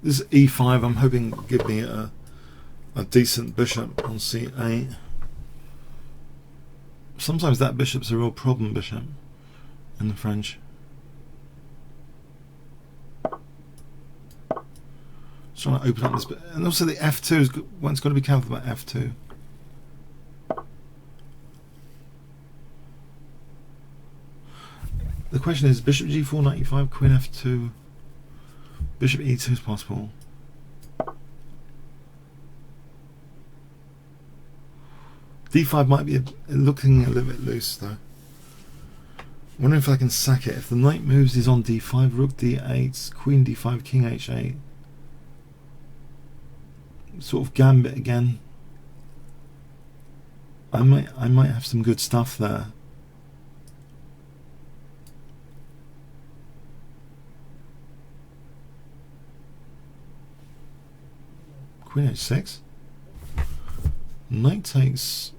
This e5, I'm hoping will give me a decent bishop on c8. Sometimes that bishop's a real problem bishop in the French. Just trying to open up this bit. And also the f2 is one's got to be careful about f2. The question is bishop g4, knight e5, queen f2, bishop e2 is possible. d5 might be looking a little bit loose though. Wondering if I can sack it. If the knight moves is on d5, rook d8, queen d5, king h8. Sort of gambit again. I might have some good stuff there. Queen h6. Knight takes.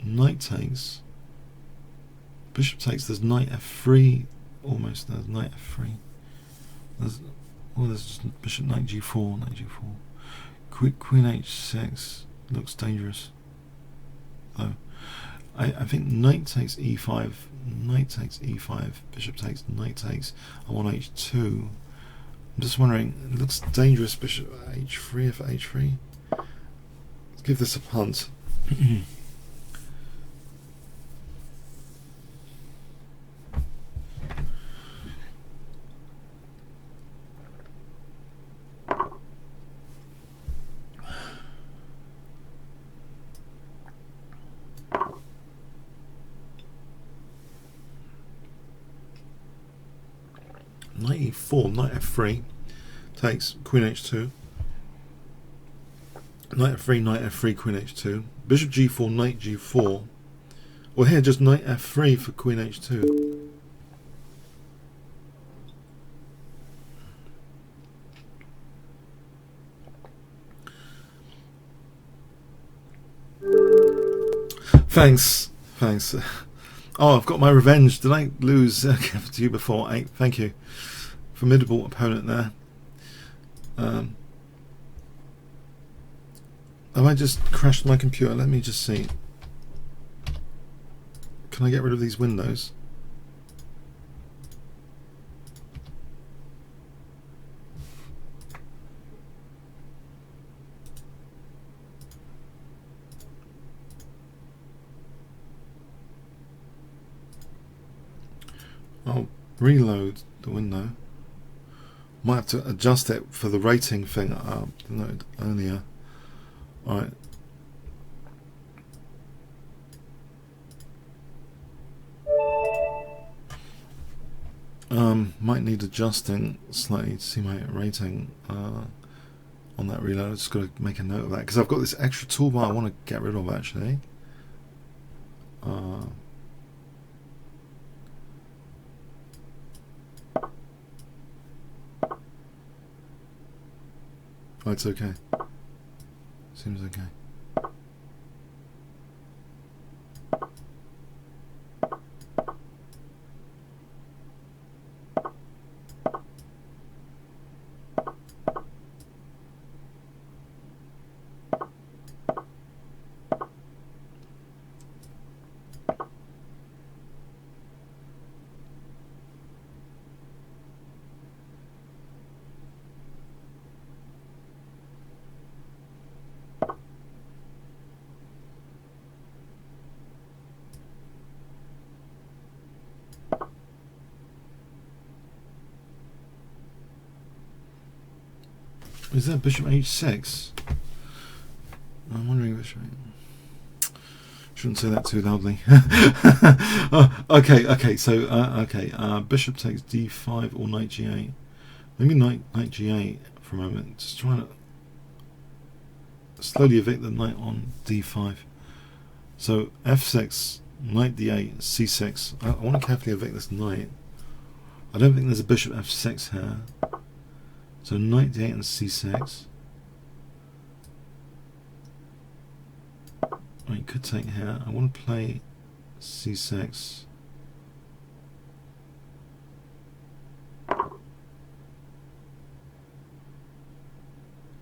Knight takes. Bishop takes. There's knight f3. Almost. There's knight f3. There's just bishop knight g4. Knight g4. Queen h6 looks dangerous. Though I think knight takes e5. Knight takes e5. Bishop takes. Knight takes. I want h2. I'm just wondering. It looks dangerous. Bishop h3 for h3. Let's give this a punt. Knight e4, knight f3 takes queen h2. Knight f3, queen h2. Bishop g4, knight g4. Or here, just knight f3 for queen h2. Thanks. Oh, I've got my revenge. Did I lose to you before? Thank you. Formidable opponent there. Have I just crashed my computer? Let me just see. Can I get rid of these windows? I'll reload the window. Might have to adjust it for the rating thing I noted earlier. Alright. Might need adjusting slightly to see my rating on that reload. I've just got to make a note of that because I've got this extra toolbar I want to get rid of actually. Oh, it's okay. Seems okay. Is that bishop h6? I'm wondering which way. Shouldn't say that too loudly. Okay. So bishop takes d5 or knight g8. Maybe knight g8 for a moment. Just trying to slowly evict the knight on d5. So f6, knight d8, c6. I want to carefully evict this knight. I don't think there's a bishop f6 here. So knight d8 and c6. I could take here. I want to play c6.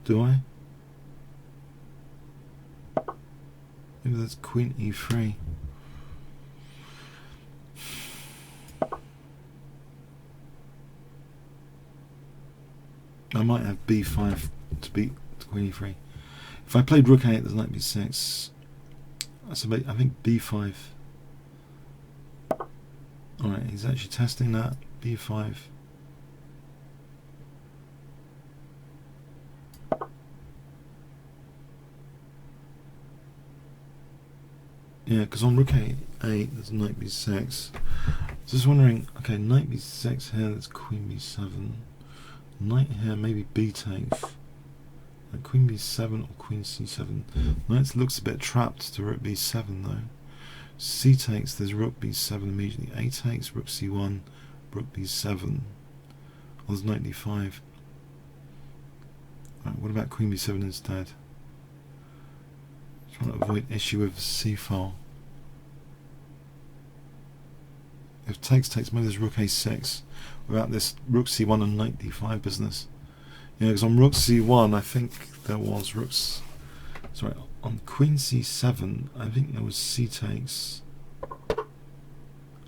Do I? Maybe that's queen e3. I might have b5 to beat queen e3. If I played rook a8, there's knight b6. That's I think b5. Alright, he's actually testing that. b5. Yeah, because on rook a8, there's knight b6. Just wondering, okay, knight b6 here, that's queen b7. Knight here, maybe b takes. Like queen b7 or queen c7. Knight looks a bit trapped to rook b7 though. C takes, there's rook b7 immediately. A takes, rook c1, rook b7. Oh, there's knight d5. Right, what about queen b7 instead? Trying to avoid issue with c file. If takes, maybe there's rook a6 without this rook c1 and knight d5 business. Yeah, because on rook c1 I think there was rooks. Sorry, on queen c7 I think there was c takes.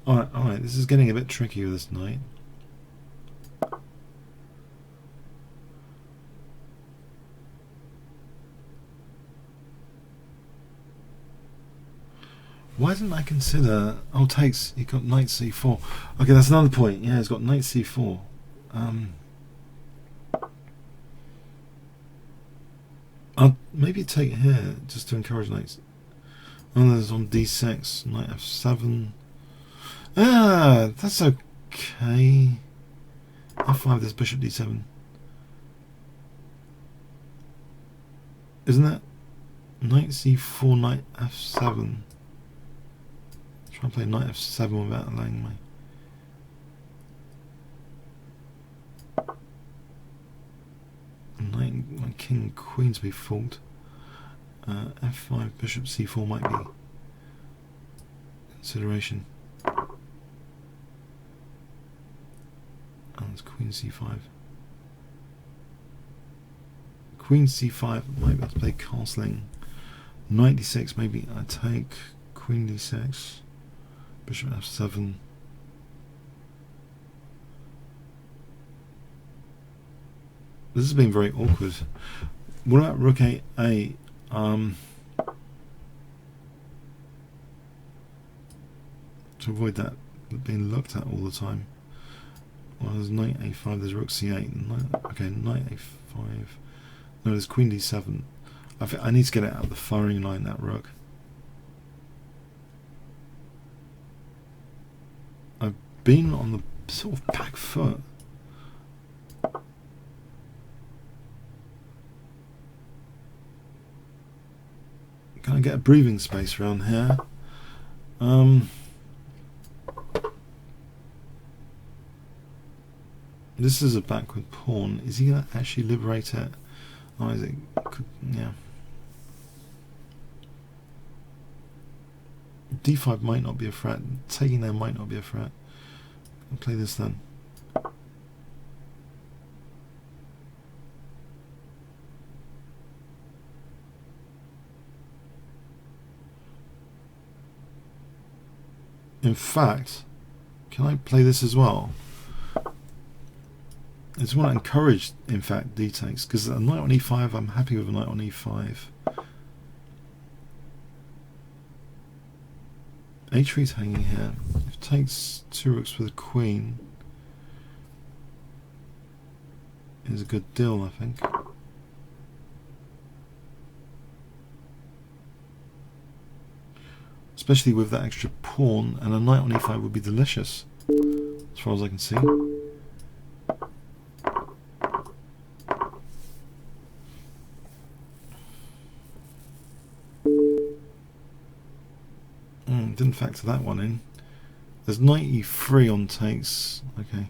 Alright, this is getting a bit tricky with this knight. Why didn't I consider... Oh, takes. He got knight c4. Okay, that's another point. Yeah, he's got knight c4. I'll maybe take here just to encourage knights. Oh, there's on d6. Knight f7. Ah, that's okay. f5, there's bishop d7. Isn't that knight c4, knight f7? Try and play knight f7 without allowing my king queen to be fooled. F5 bishop c4 might be consideration. And it's queen c5. Queen c5 might be able to play castling. Knight d6 maybe I take. Queen d6. Bishop f7. This has been very awkward. What about rook a8? To avoid that being looked at all the time. Well, there's knight a5, there's rook c8. Okay, knight a5. No, there's queen d7. I think I need to get it out of the firing line, that rook. I've been on the sort of back foot. Can I get a breathing space around here? This is a backward pawn. Is he going to actually liberate it? Oh, is it? Yeah. D5 might not be a threat. Taking there might not be a threat. I'll play this then. In fact, can I play this as well? I just want to encourage, in fact, d-takes, because a knight on e5, I'm happy with a knight on e5. h3's hanging here. If it takes two rooks with a queen, is a good deal, I think. Especially with that extra pawn, and a knight on e5 would be delicious, as far as I can see. Didn't factor that one in. There's knight e3 on takes. Okay.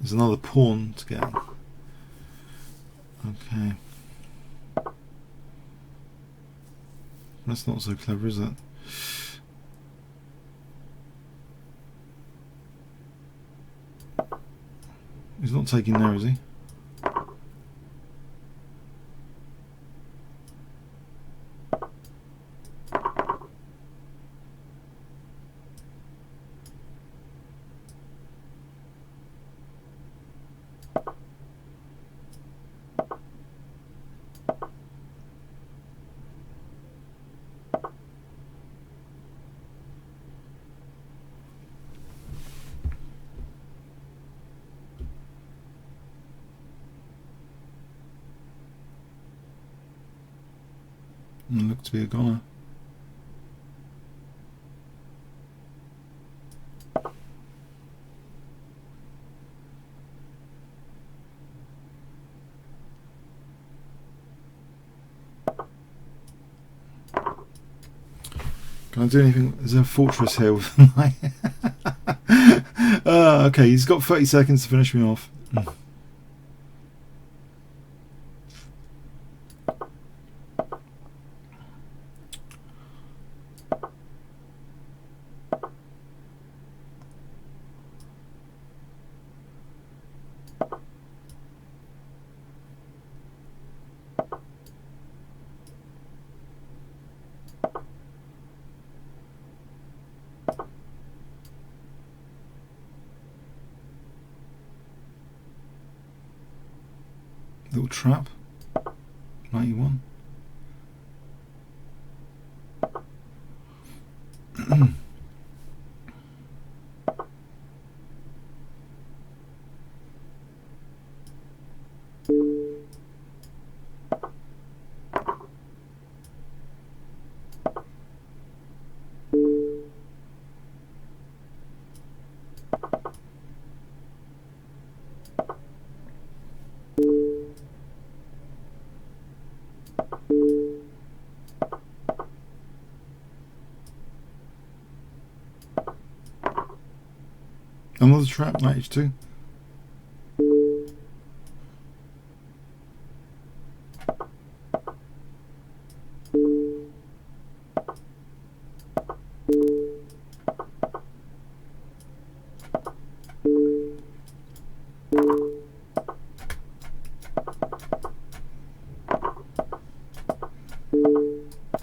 There's another pawn to get. Okay. That's not so clever, is it? He's not taking there, is he? Look to be a goner. Can I do anything? There's a fortress here with my... okay, he's got 30 seconds to finish me off. Little trap. 91. Another trap, knight h2.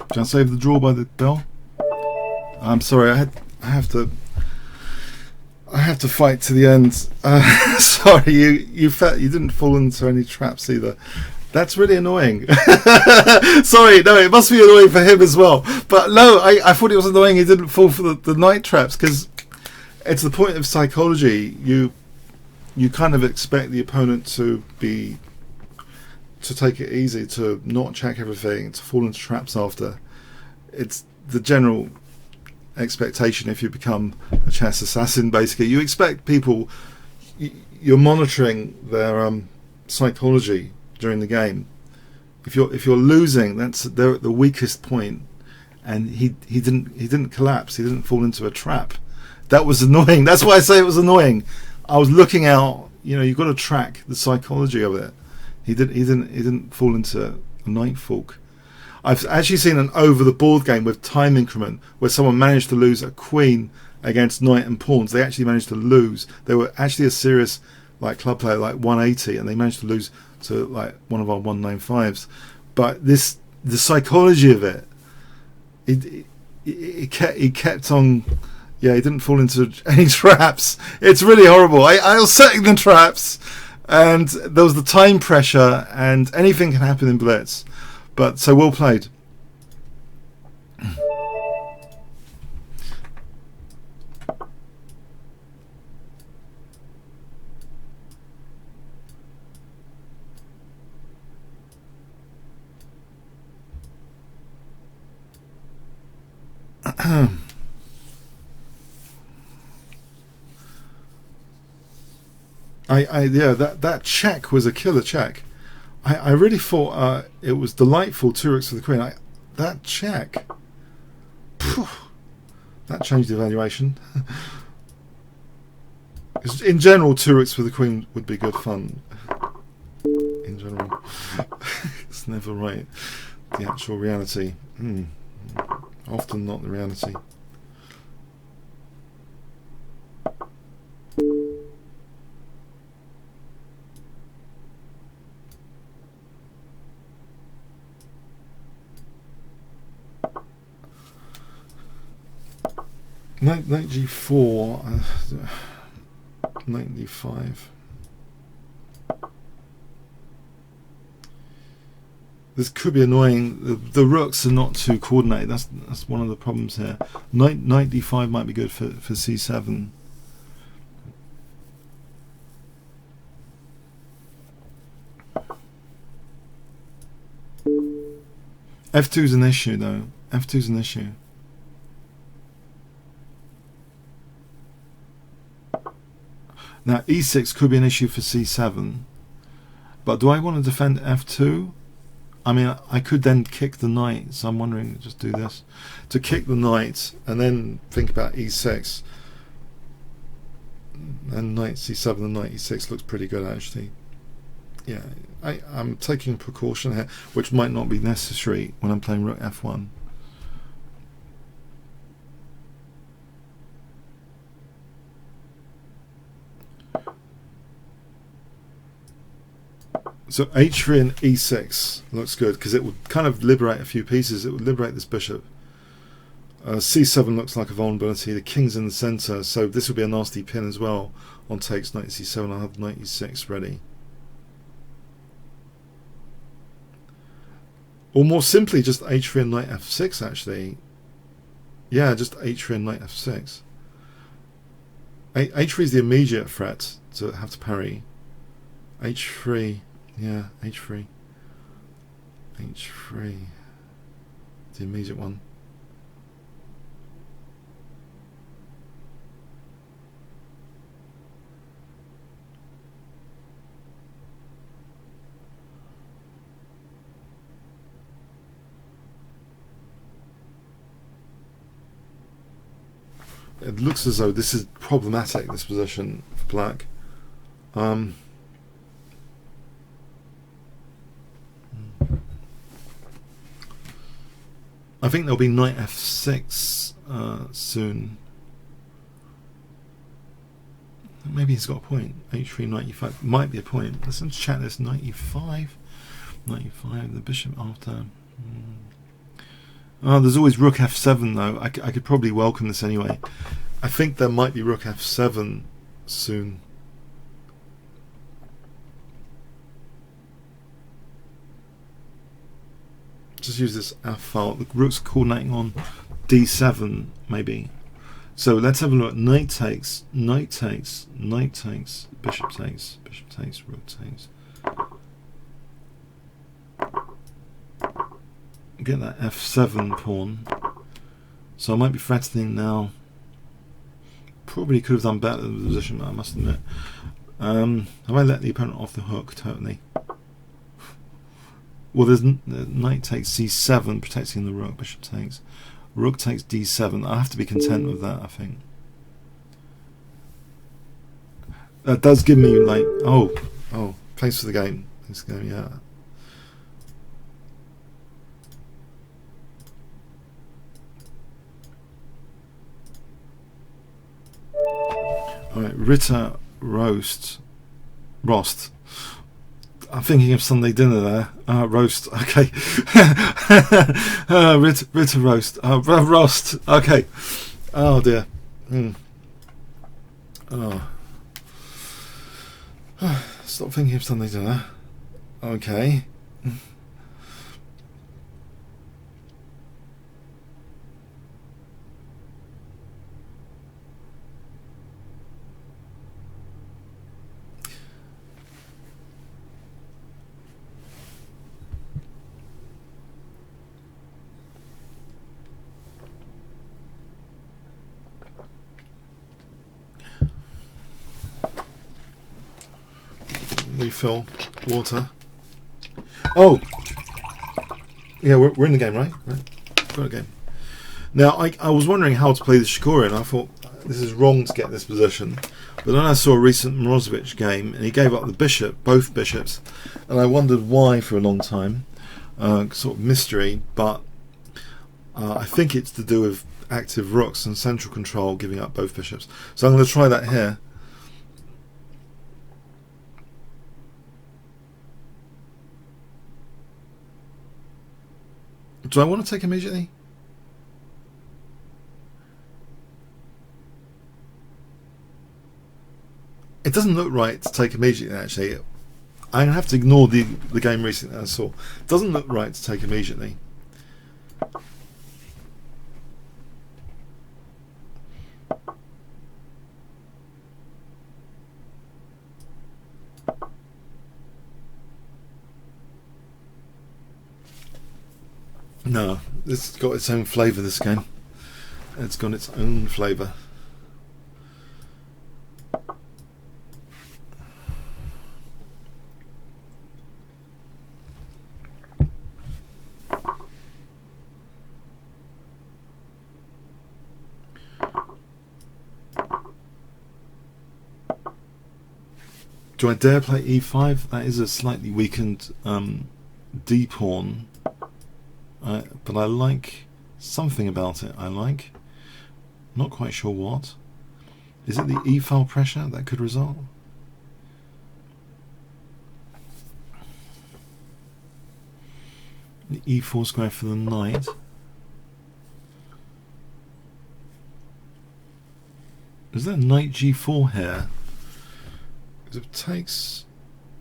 Can I save the draw by the bell? I'm sorry, I have to fight to the end. Sorry, you didn't fall into any traps either. That's really annoying. Sorry, no, it must be annoying for him as well. But no, I thought it was annoying he didn't fall for the knight traps, because it's the point of psychology. You kind of expect the opponent to take it easy, to not check everything, to fall into traps after. It's the general expectation if you become a chess assassin. Basically, you expect people, you're monitoring their psychology during the game. If you're losing, they're at the weakest point, and he didn't collapse. He didn't fall into a trap. That was annoying. That's why I say it was annoying. I was looking out. You've got to track the psychology of it. He didn't fall into a knight fork. I've actually seen an over the board game with time increment where someone managed to lose a queen against knight and pawns. They actually managed to lose. They were actually a serious club player, 180, and they managed to lose to one of our 195s. But the psychology of it, it kept on. Yeah, he didn't fall into any traps. It's really horrible. I was setting the traps, and there was the time pressure, and anything can happen in Blitz. But so well played. Yeah, that check was a killer check. I really thought it was delightful, two rooks for the queen. That check, that changed the evaluation. In general, two rooks for the queen would be good fun. In general, it's never right. The actual reality, often not the reality. Knight g4, knight d5. This could be annoying. The rooks are not too coordinated. That's one of the problems here. Knight d5 might be good for c7. f2 is an issue though. f2 is an issue. Now e6 could be an issue for c7, but do I want to defend f2? I mean, I could then kick the knight, so I'm wondering, just do this to kick the knight and then think about e6, and knight c7 and knight e6 looks pretty good actually. Yeah, I'm taking precaution here, which might not be necessary when I'm playing rook f1. So h3 and e6 looks good because it would kind of liberate a few pieces. It would liberate this bishop. c7 looks like a vulnerability. The king's in the center, so this would be a nasty pin as well on takes knight c7. I'll have knight e6 ready. Or more simply, just h3 and knight f6 actually. Yeah, just h3 and knight f6. h3 is the immediate threat to have to parry. h3. Yeah, h3. h3. The immediate one. it looks as though this is problematic, this position for black. I think there'll be knight f6 soon. Maybe he's got a point. h3, knight e5 might be a point. Let's check this. Knight e5, knight e5. The bishop after. Oh, there's always rook f7 though. I could probably welcome this anyway. I think there might be rook f7 soon. Just use this f file. The rook's coordinating on d7 maybe. So let's have a look. Knight takes, knight takes, knight takes, bishop takes, bishop takes, rook takes. Get that f7 pawn. So I might be threatening now. Probably could have done better in the position, I must admit. I might let the opponent off the hook totally. Well, there's knight takes c7, protecting the rook. Bishop takes, rook takes d7. I have to be content with that, I think. That does give me like oh, thanks for the game. Thanks for the game, yeah. All right, Ritter Roast. I'm thinking of Sunday dinner there. Roast. Okay. Ritter roast. Roast. Okay. Oh dear. Oh. Stop thinking of Sunday dinner. Okay. Refill water. Oh, yeah, we're in the game, right? We're in the game. Now, I was wondering how to play the Shikori, and I thought this is wrong to get this position. But then I saw a recent Morozovic game, and he gave up the bishop, both bishops, and I wondered why for a long time. Sort of mystery, but I think it's to do with active rooks and central control, giving up both bishops. So I'm going to try that here. Do I want to take immediately? It doesn't look right to take immediately, actually. I'm going to have to ignore the game recently I saw. It doesn't look right to take immediately. No, it's got its own flavour, this game. It's got its own flavour. Do I dare play e5? That is a slightly weakened d pawn. But I like something about it. Not quite sure what. Is it the e-file pressure that could result? The e4 square for the knight. Is there knight g4 here? Because if it takes...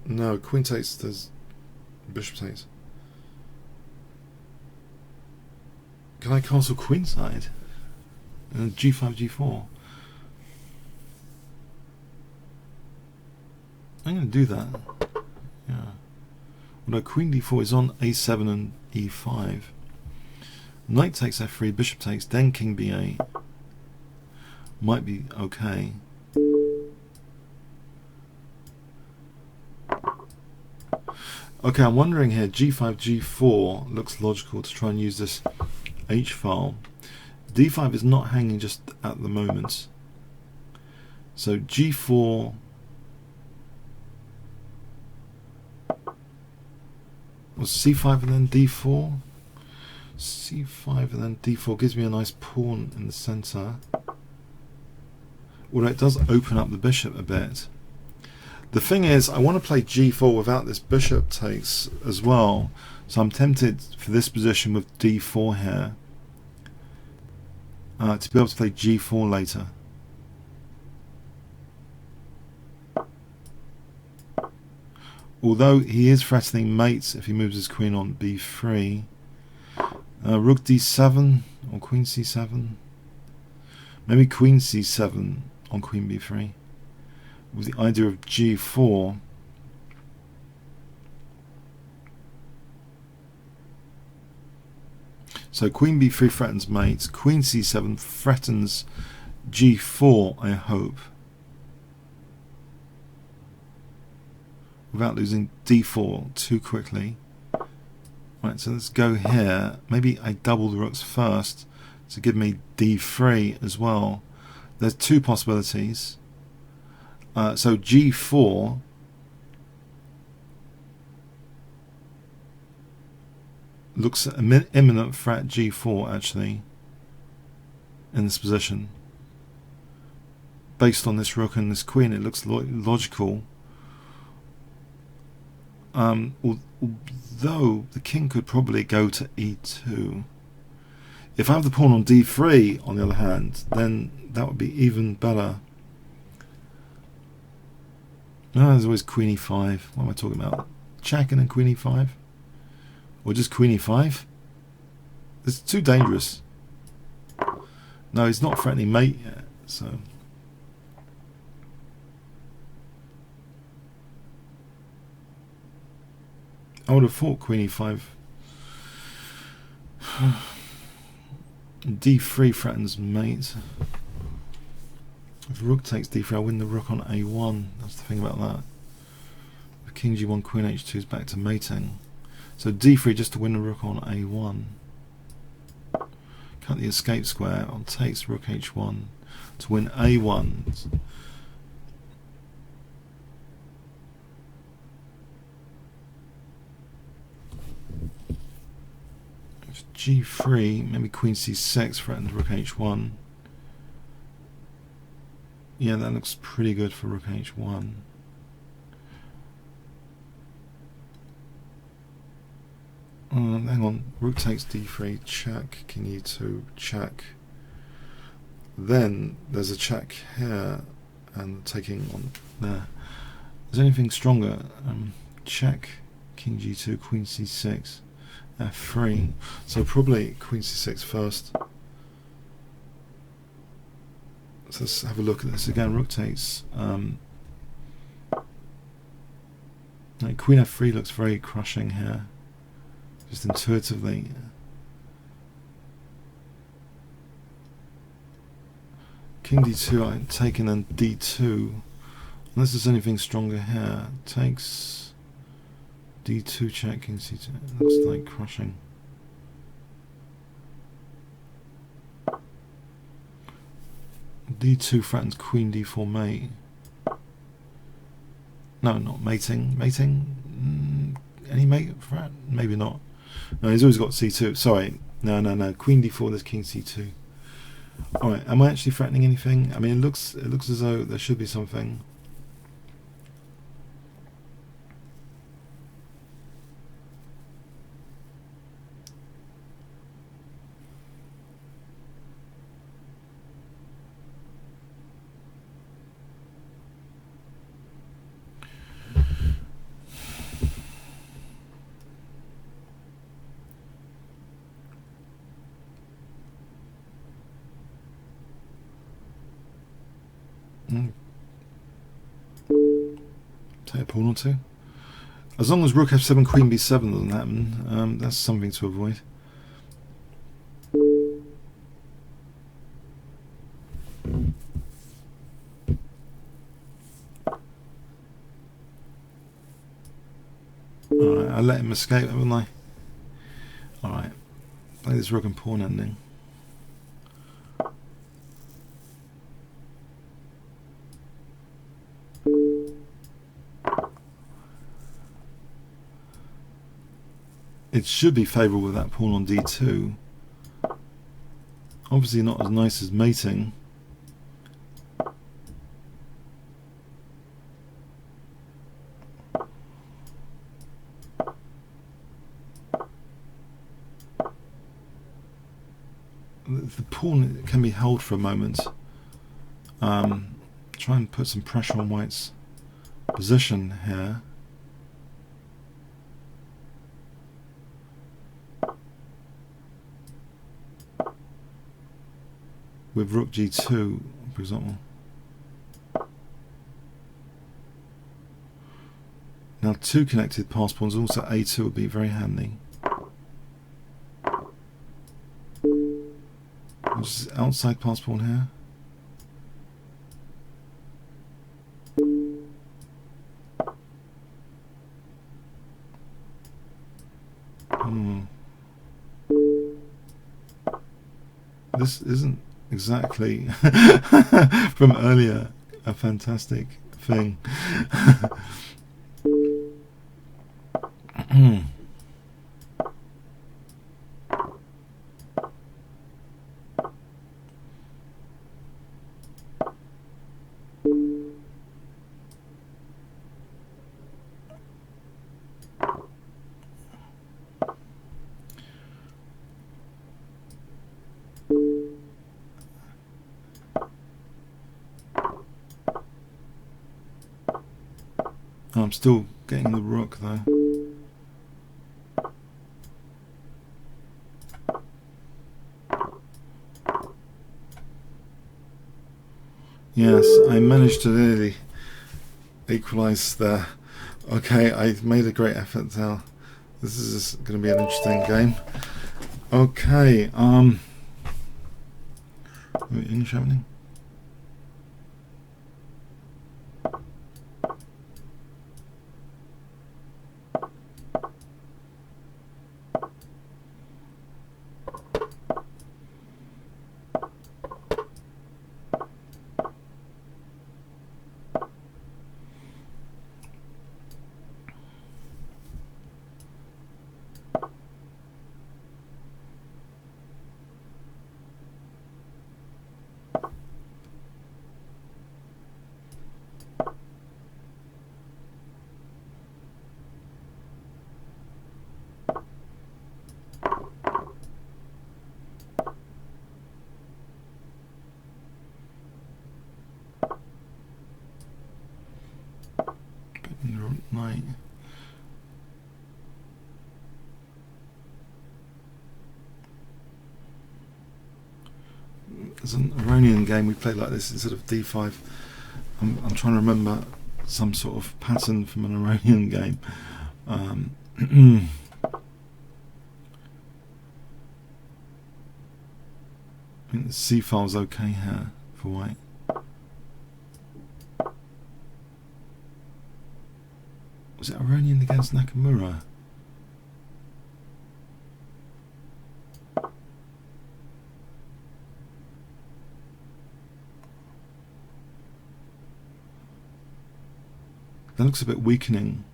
No, queen takes, there's bishop takes. Can I castle queenside? And g5, g4. I'm going to do that. Yeah. Although queen d4 is on a7 and e5. Knight takes f3, bishop takes, then king b8. Might be okay. Okay, I'm wondering here, g5, g4 looks logical to try and use this h-file. d5 is not hanging just at the moment. So g4 was c5 and then d4. c5 and then d4 gives me a nice pawn in the centre. Although it does open up the bishop a bit. The thing is, I want to play g4 without this bishop takes as well. So I'm tempted for this position with d4 here to be able to play g4 later. Although he is threatening mates if he moves his queen on b3. Rook d7 or queen c7. Maybe queen c7 on queen b3. With the idea of g4. So queen b3 threatens mates. Queen c7 threatens g4, I hope. Without losing d4 too quickly. Right, so let's go here. Maybe I double the rooks first to give me d3 as well. There's two possibilities. So g4 looks an imminent threat. G4 actually in this position, based on this rook and this queen, it looks logical. Although the king could probably go to e2. If I have the pawn on d3 on the other hand, then that would be even better. No, there's always queen e5. What am I talking about? Check and then queen e5? Or just queen e5? It's too dangerous. No, he's not threatening mate yet, so... I would have thought queen e5. d3 threatens mate. If rook takes d3, I win the rook on a1. That's the thing about that. If king g1, queen h2 is back to mating. So d3 just to win the rook on a1. Cut the escape square on takes rook h1 to win a1. If g3, maybe queen c6 threatens rook h1. Yeah, that looks pretty good for rook h1. Hang on, rook takes d3, check, king e2, check. Then there's a check here and taking on there. Is there anything stronger? Check, king g2, queen c6, f3. So probably queen c6 first. So let's have a look at this again. Rook takes. Queen f3 looks very crushing here. Just intuitively. King d2, I'm taking then d2. Unless there's anything stronger here. Takes d2 check, king c2. It looks like crushing. d2 threatens queen d4 mate. No, not mating. Mating? Any mate threat? Maybe not. No, he's always got c2. Sorry. No. Queen d4, there's king c2. Alright, am I actually threatening anything? I mean, it looks as though there should be something. Take a pawn or two. As long as rook f7, queen b7 doesn't happen, that's something to avoid. Alright, I let him escape, haven't I? Alright, play this rook and pawn ending. it should be favourable with that pawn on d2. Obviously not as nice as mating. The pawn can be held for a moment. Try and put some pressure on white's position here. With rook g2, for example. Now two connected pass pawns, also a2 would be very handy. Just outside pass pawn here. This isn't exactly from earlier a fantastic thing. I'm still getting the rook though. Yes, I managed to nearly equalise there. Okay, I've made a great effort now. This is going to be an interesting game. Okay, English happening? Knight. There's an Iranian game we played like this instead of d5. I'm trying to remember some sort of pattern from an Iranian game. I think the C file's okay here for white. Was it Iranian against Nakamura? That looks a bit weakening.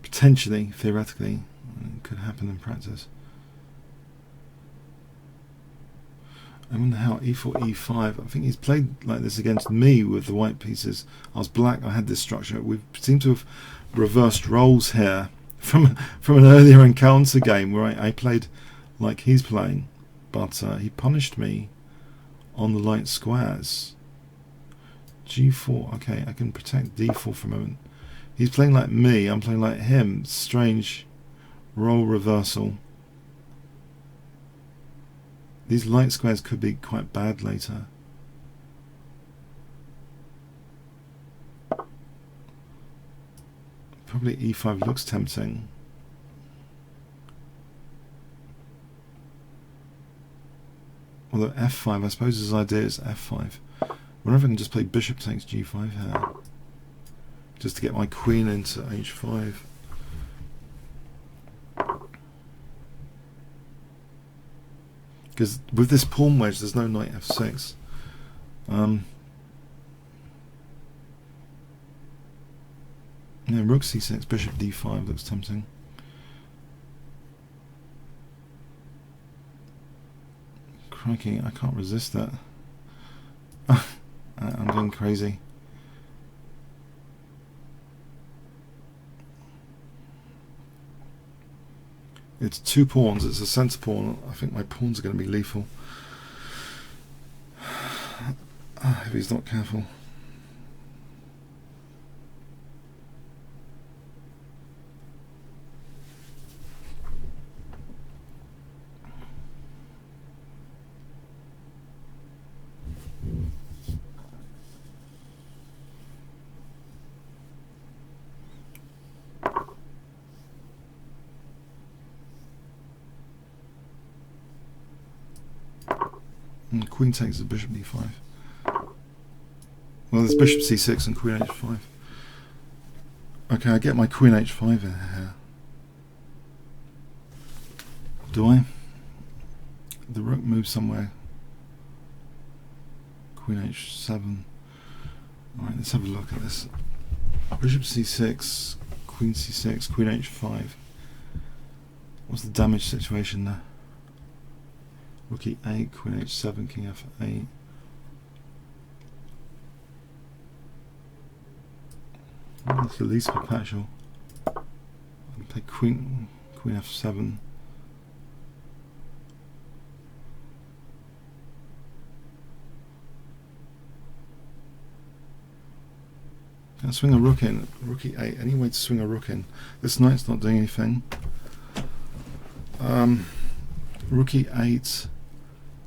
Potentially, theoretically, it could happen in practice. I wonder how e4, e5. I think he's played like this against me with the white pieces. I was black, I had this structure. We seem to have reversed roles here from an earlier encounter game where I played like he's playing, but he punished me on the light squares. G4, okay, I can protect D4 for a moment. He's playing like me, I'm playing like him. Strange role reversal. These light squares could be quite bad later. Probably E5 looks tempting. Although F5, I suppose his idea is F5. I wonder if I can just play bishop takes G5 here. Just to get my queen into H5. Because with this pawn wedge, there's no knight F6. Yeah, rook c6, bishop d5 looks tempting. Crikey, I can't resist that. I'm going crazy. It's 2 pawns, it's a centre pawn. I think my pawns are going to be lethal. If he's not careful. And queen takes the bishop d5. Well, there's bishop c6 and queen h5. Okay, I get my queen h5 in here. Do I? The rook moves somewhere. Queen h7. Alright, let's have a look at this. Bishop c6, queen c6, queen h5. What's the damage situation there? Rook e8, queen h7, king f8. That's the least perpetual. I can play queen f7. Can I swing a rook in? Rook e8. Any way to swing a rook in? This knight's not doing anything. Rook e8.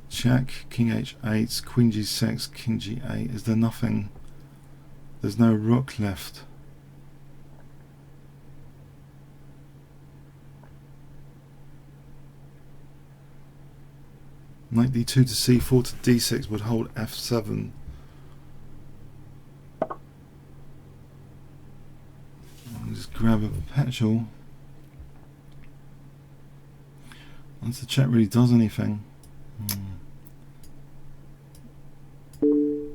Check. King h8. Queen g6. King g8. Is there nothing? There's no rook left. Knight d2 to c4 to d6 would hold f7. I'll just grab a perpetual. Once the check really does anything. Oh,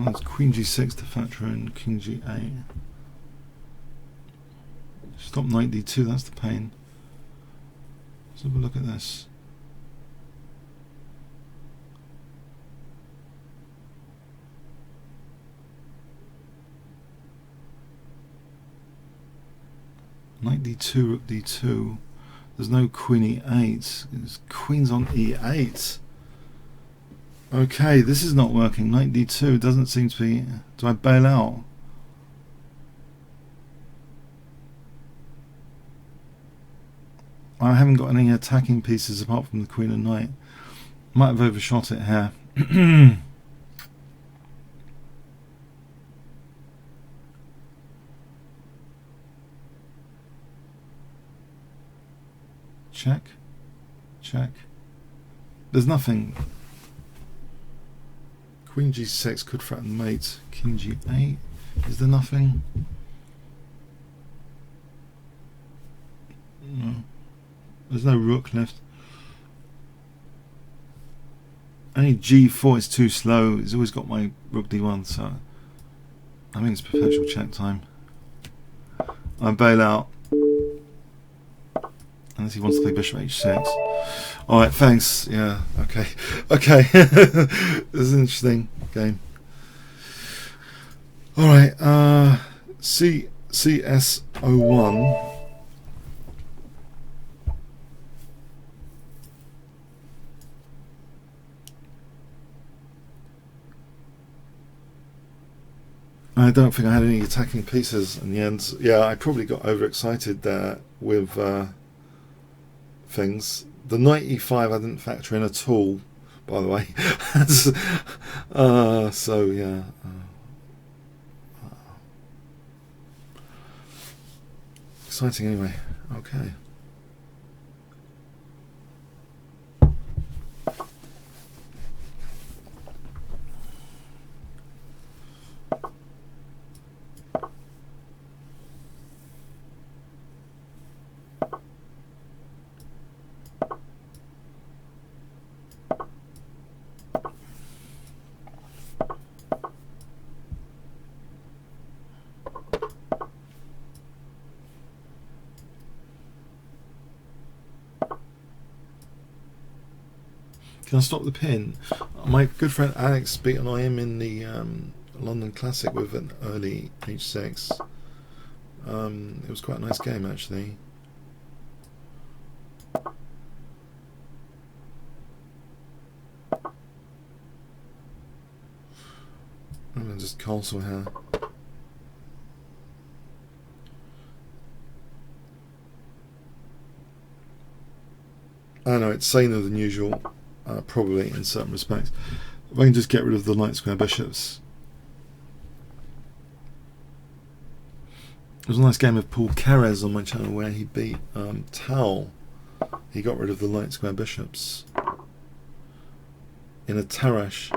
it's queen g6 to factor in king g8. Stop knight d2, that's the pain. Let's have a look at this. Knight d2, rook d2. There's no queen e8. It's queen's on e8. Okay, this is not working. Knight d2 doesn't seem to be... Do I bail out? I haven't got any attacking pieces apart from the queen and knight. Might have overshot it here. Check. Check. There's nothing. Queen g6 could threaten mate. King g8. Is there nothing? No. There's no rook left. Only g4 is too slow. It's always got my rook d1, so I think it's perpetual check time. I bail out. Unless he wants to play bishop h6. Alright, thanks. Yeah, okay. Okay. This is an interesting game. Alright, CS01. I don't think I had any attacking pieces in the end. Yeah, I probably got overexcited there with things. The knight e5 I didn't factor in at all, by the way. So yeah. Exciting anyway. Okay. Can I stop the pin? My good friend Alex beat on him in the London Classic with an early h6. It was quite a nice game actually. I'm going to just castle here. I know it's saner than usual, probably in certain respects. If I can just get rid of the light square bishops. There was a nice game of Paul Carez on my channel where he beat Tal. He got rid of the light square bishops in a Tarash.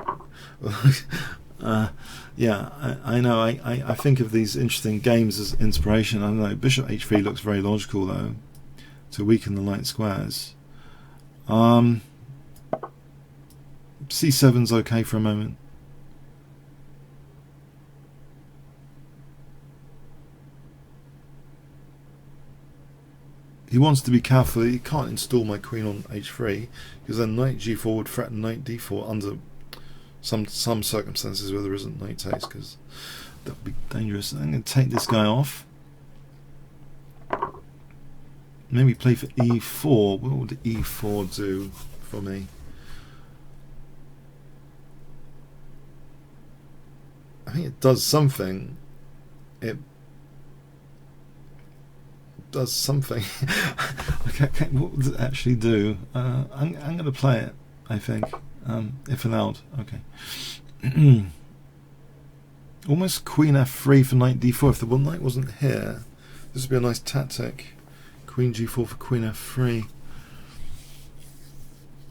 Yeah, I know. I think of these interesting games as inspiration. I don't know. Bishop h3 looks very logical though, to weaken the light squares. C7's okay for a moment. He wants to be careful. He can't install my queen on h3 because then knight g4 would threaten knight d4 under some circumstances where there isn't knight takes, because that would be dangerous. I'm going to take this guy off. Maybe play for e4. What would e4 do for me? I think it does something. It does something. Okay, what does it actually do? I'm going to play it, I think, if allowed. Okay. Almost queen f3 for knight d4. If the knight wasn't here, this would be a nice tactic. Queen g4 for queen f3.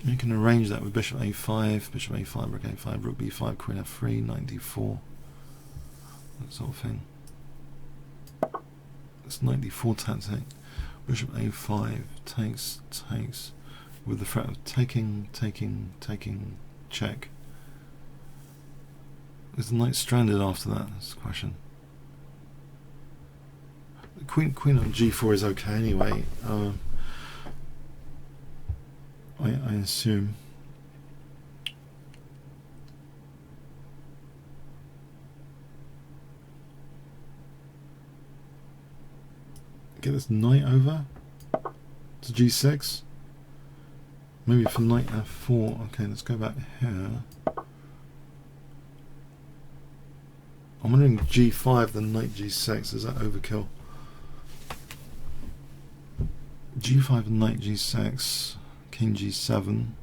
You can arrange that with bishop a5, bishop a5, rook a5, rook b5, queen f3, knight d4, that sort of thing. It's knight d4 tactic. Bishop a5 takes with the threat of taking, check. Is the knight stranded after that? That's the question. Queen on g4 is okay anyway. I assume. Get this knight over to g6. Maybe for knight f4. Okay, let's go back here. I'm wondering g5 then knight g6. Is that overkill? g5 and knight g6, king g7,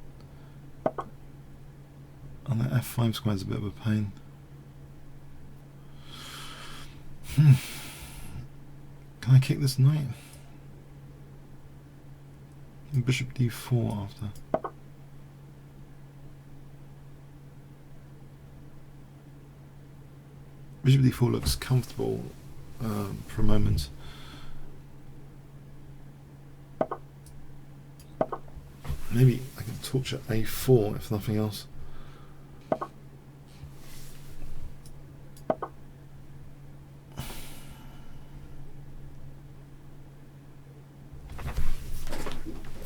and that f5 square is a bit of a pain. Can I kick this knight? Bishop d4 after. Bishop d4 looks comfortable for a moment. Maybe I can torture a4 if nothing else.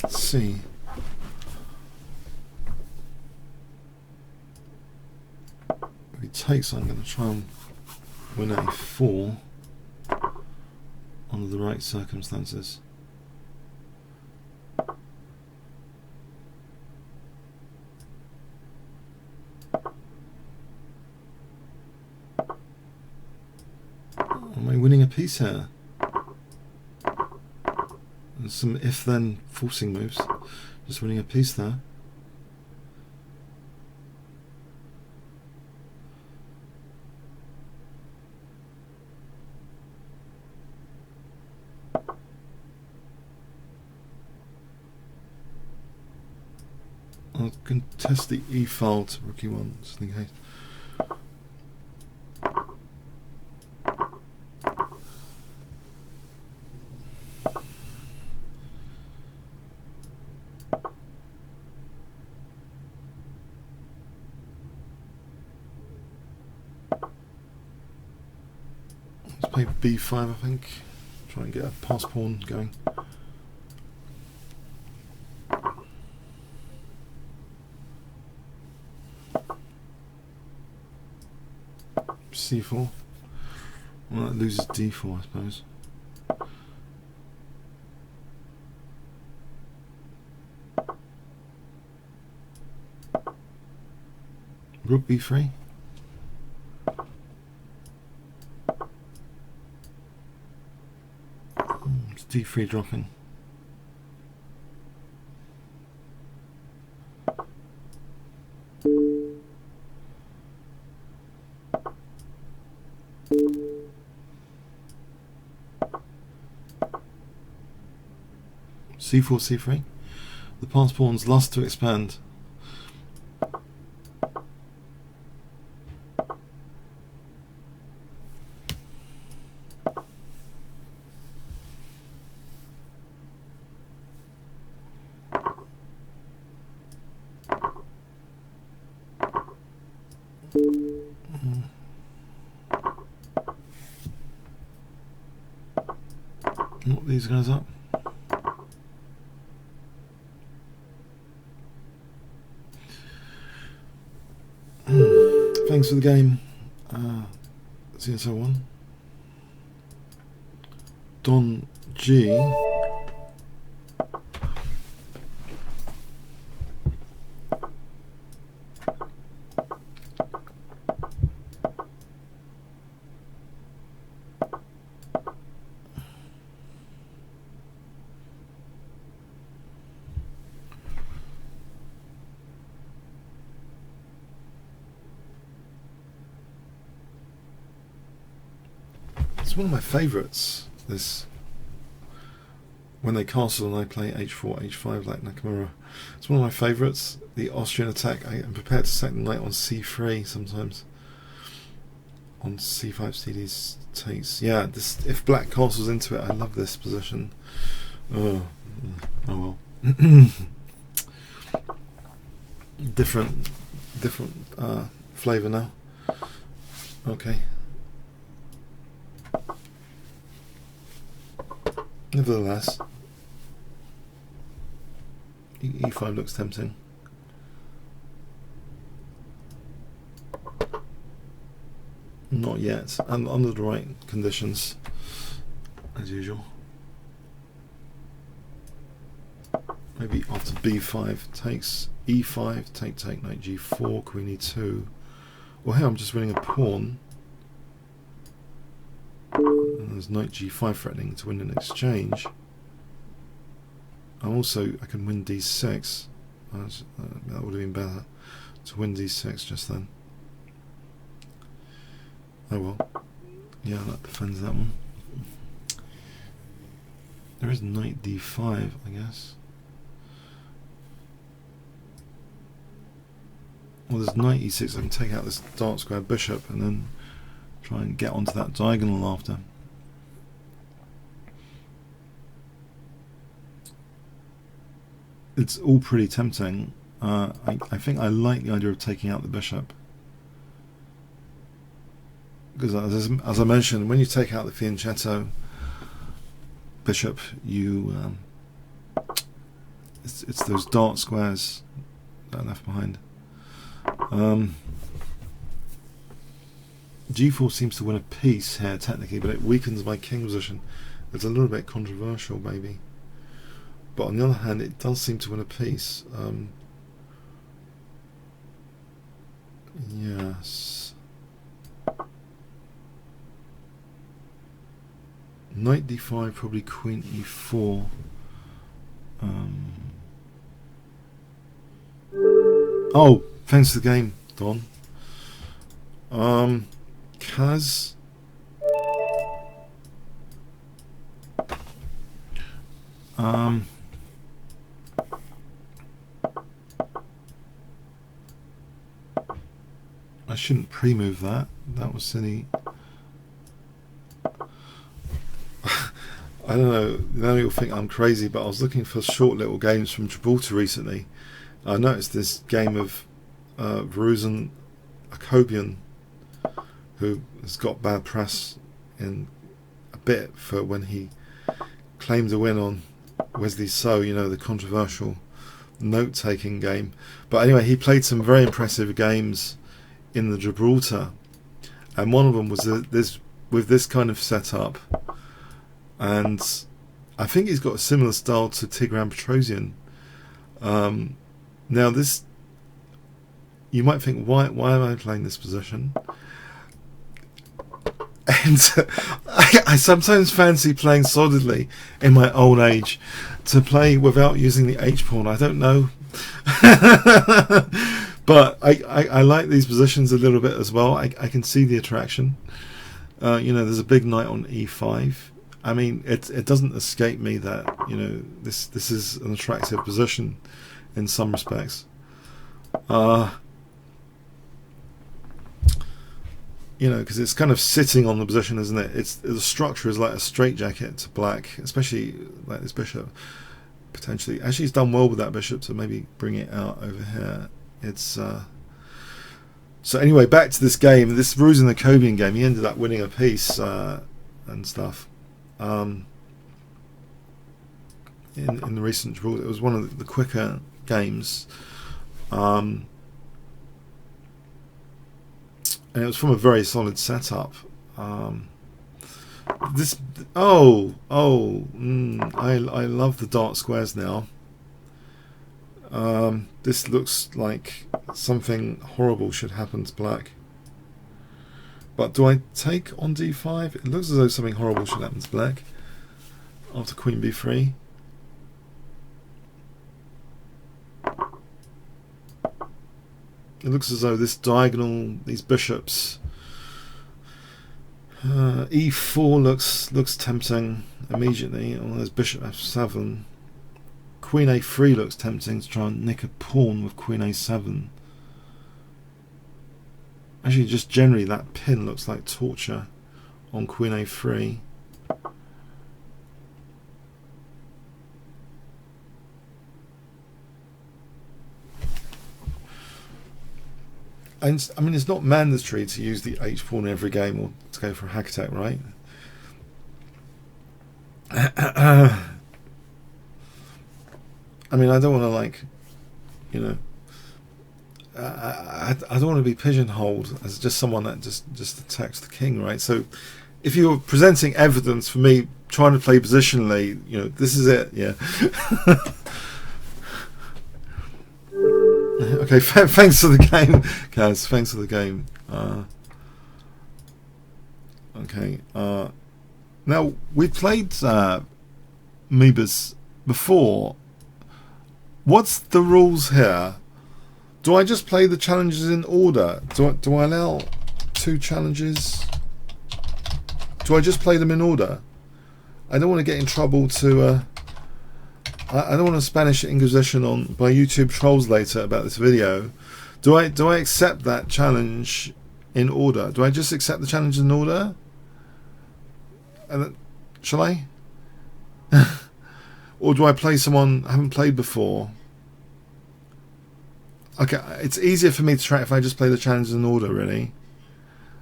Let's see. If he takes, I'm going to try and win a4 under the right circumstances. Am I winning a piece here? And some if-then forcing moves. Just winning a piece there. I'll contest the e file to rook e1 just in case. Play b5, I think. Try and get a pass pawn going. c4. Well, that loses d4, I suppose. Rook b3. It's d3 dropping. c4, c3. The passed pawns lust to expand. Knock these guys up. Thanks for the game, CSO1. Don G. It's one of my favourites, this, when they castle and I play h4, h5 like Nakamura. It's one of my favourites, the Austrian attack. I am prepared to sack the knight on c3 sometimes. On c5, cd takes. Yeah, this, if black castles into it, I love this position. Oh well. different flavour now. Okay. Nevertheless, e5 looks tempting. Not yet, and under the right conditions, as usual. Maybe after b5 takes e5, take knight g4, queen e2. Well, here I'm just winning a pawn. And there's knight g5 threatening to win an exchange. I can win d6. That would have been better to win d6 just then. Oh well. Yeah, that defends that one. There is knight d5, I guess. Well, there's knight e6. I can take out this dark square bishop and then try and get onto that diagonal after. It's all pretty tempting. I think I like the idea of taking out the bishop, because as I mentioned, when you take out the fianchetto bishop, you it's those dark squares that are left behind. G4 seems to win a piece here technically, but it weakens my king position. It's a little bit controversial maybe, but on the other hand it does seem to win a piece. Yes, knight d5, probably queen e4. Oh, thanks for the game, Don. Kaz. I shouldn't pre-move that. That was silly. I don't know. Now you'll think I'm crazy, but I was looking for short little games from Gibraltar recently. I noticed this game of Varuzan Akobian, who has got bad press in a bit for when he claimed a win on Wesley So, you know, the controversial note-taking game. But anyway, he played some very impressive games in the Gibraltar, and one of them was this with this kind of setup, and I think he's got a similar style to Tigran Petrosian. Now this, you might think, why am I playing this position? And I sometimes fancy playing solidly in my old age, to play without using the H pawn. I don't know. But I like these positions a little bit as well. I can see the attraction. You know, there's a big knight on e5. I mean, it doesn't escape me that, you know, this is an attractive position in some respects. You know, because it's kind of sitting on the position, isn't it? The structure is like a straitjacket to black, especially like this bishop. Potentially, actually, he's done well with that bishop, so maybe bring it out over here. It's so anyway, back to this game. This Ruzin Jacobian game, he ended up winning a piece and stuff. In the recent rules, it was one of the quicker games. And it was from a very solid setup. I love the dark squares now. This looks like something horrible should happen to black. But do I take on d5? It looks as though something horrible should happen to black after queen b3. It looks as though this diagonal, these bishops, e4 looks tempting immediately. Oh, there's bishop f7. Queen a3 looks tempting to try and nick a pawn with queen a7. Actually, just generally that pin looks like torture on queen a3. And I mean, it's not mandatory to use the h pawn in every game or to go for a hack attack, right? I mean, I don't want to, like, you know, I don't want to be pigeonholed as just someone that just attacks the king, right? So if you're presenting evidence for me trying to play positionally, you know, this is it, yeah. Okay, thanks for the game, Kaz. Thanks for the game. Okay. Now, we played Moebas before. What's the rules here? Do I just play the challenges in order? Do I allow 2 challenges? Do I just play them in order? I don't want to get in trouble to... I don't want a Spanish Inquisition by YouTube trolls later about this video. Do I accept that challenge in order? Do I just accept the challenge in order? Shall I? Or do I play someone I haven't played before? Okay, it's easier for me to track if I just play the challenges in order, really.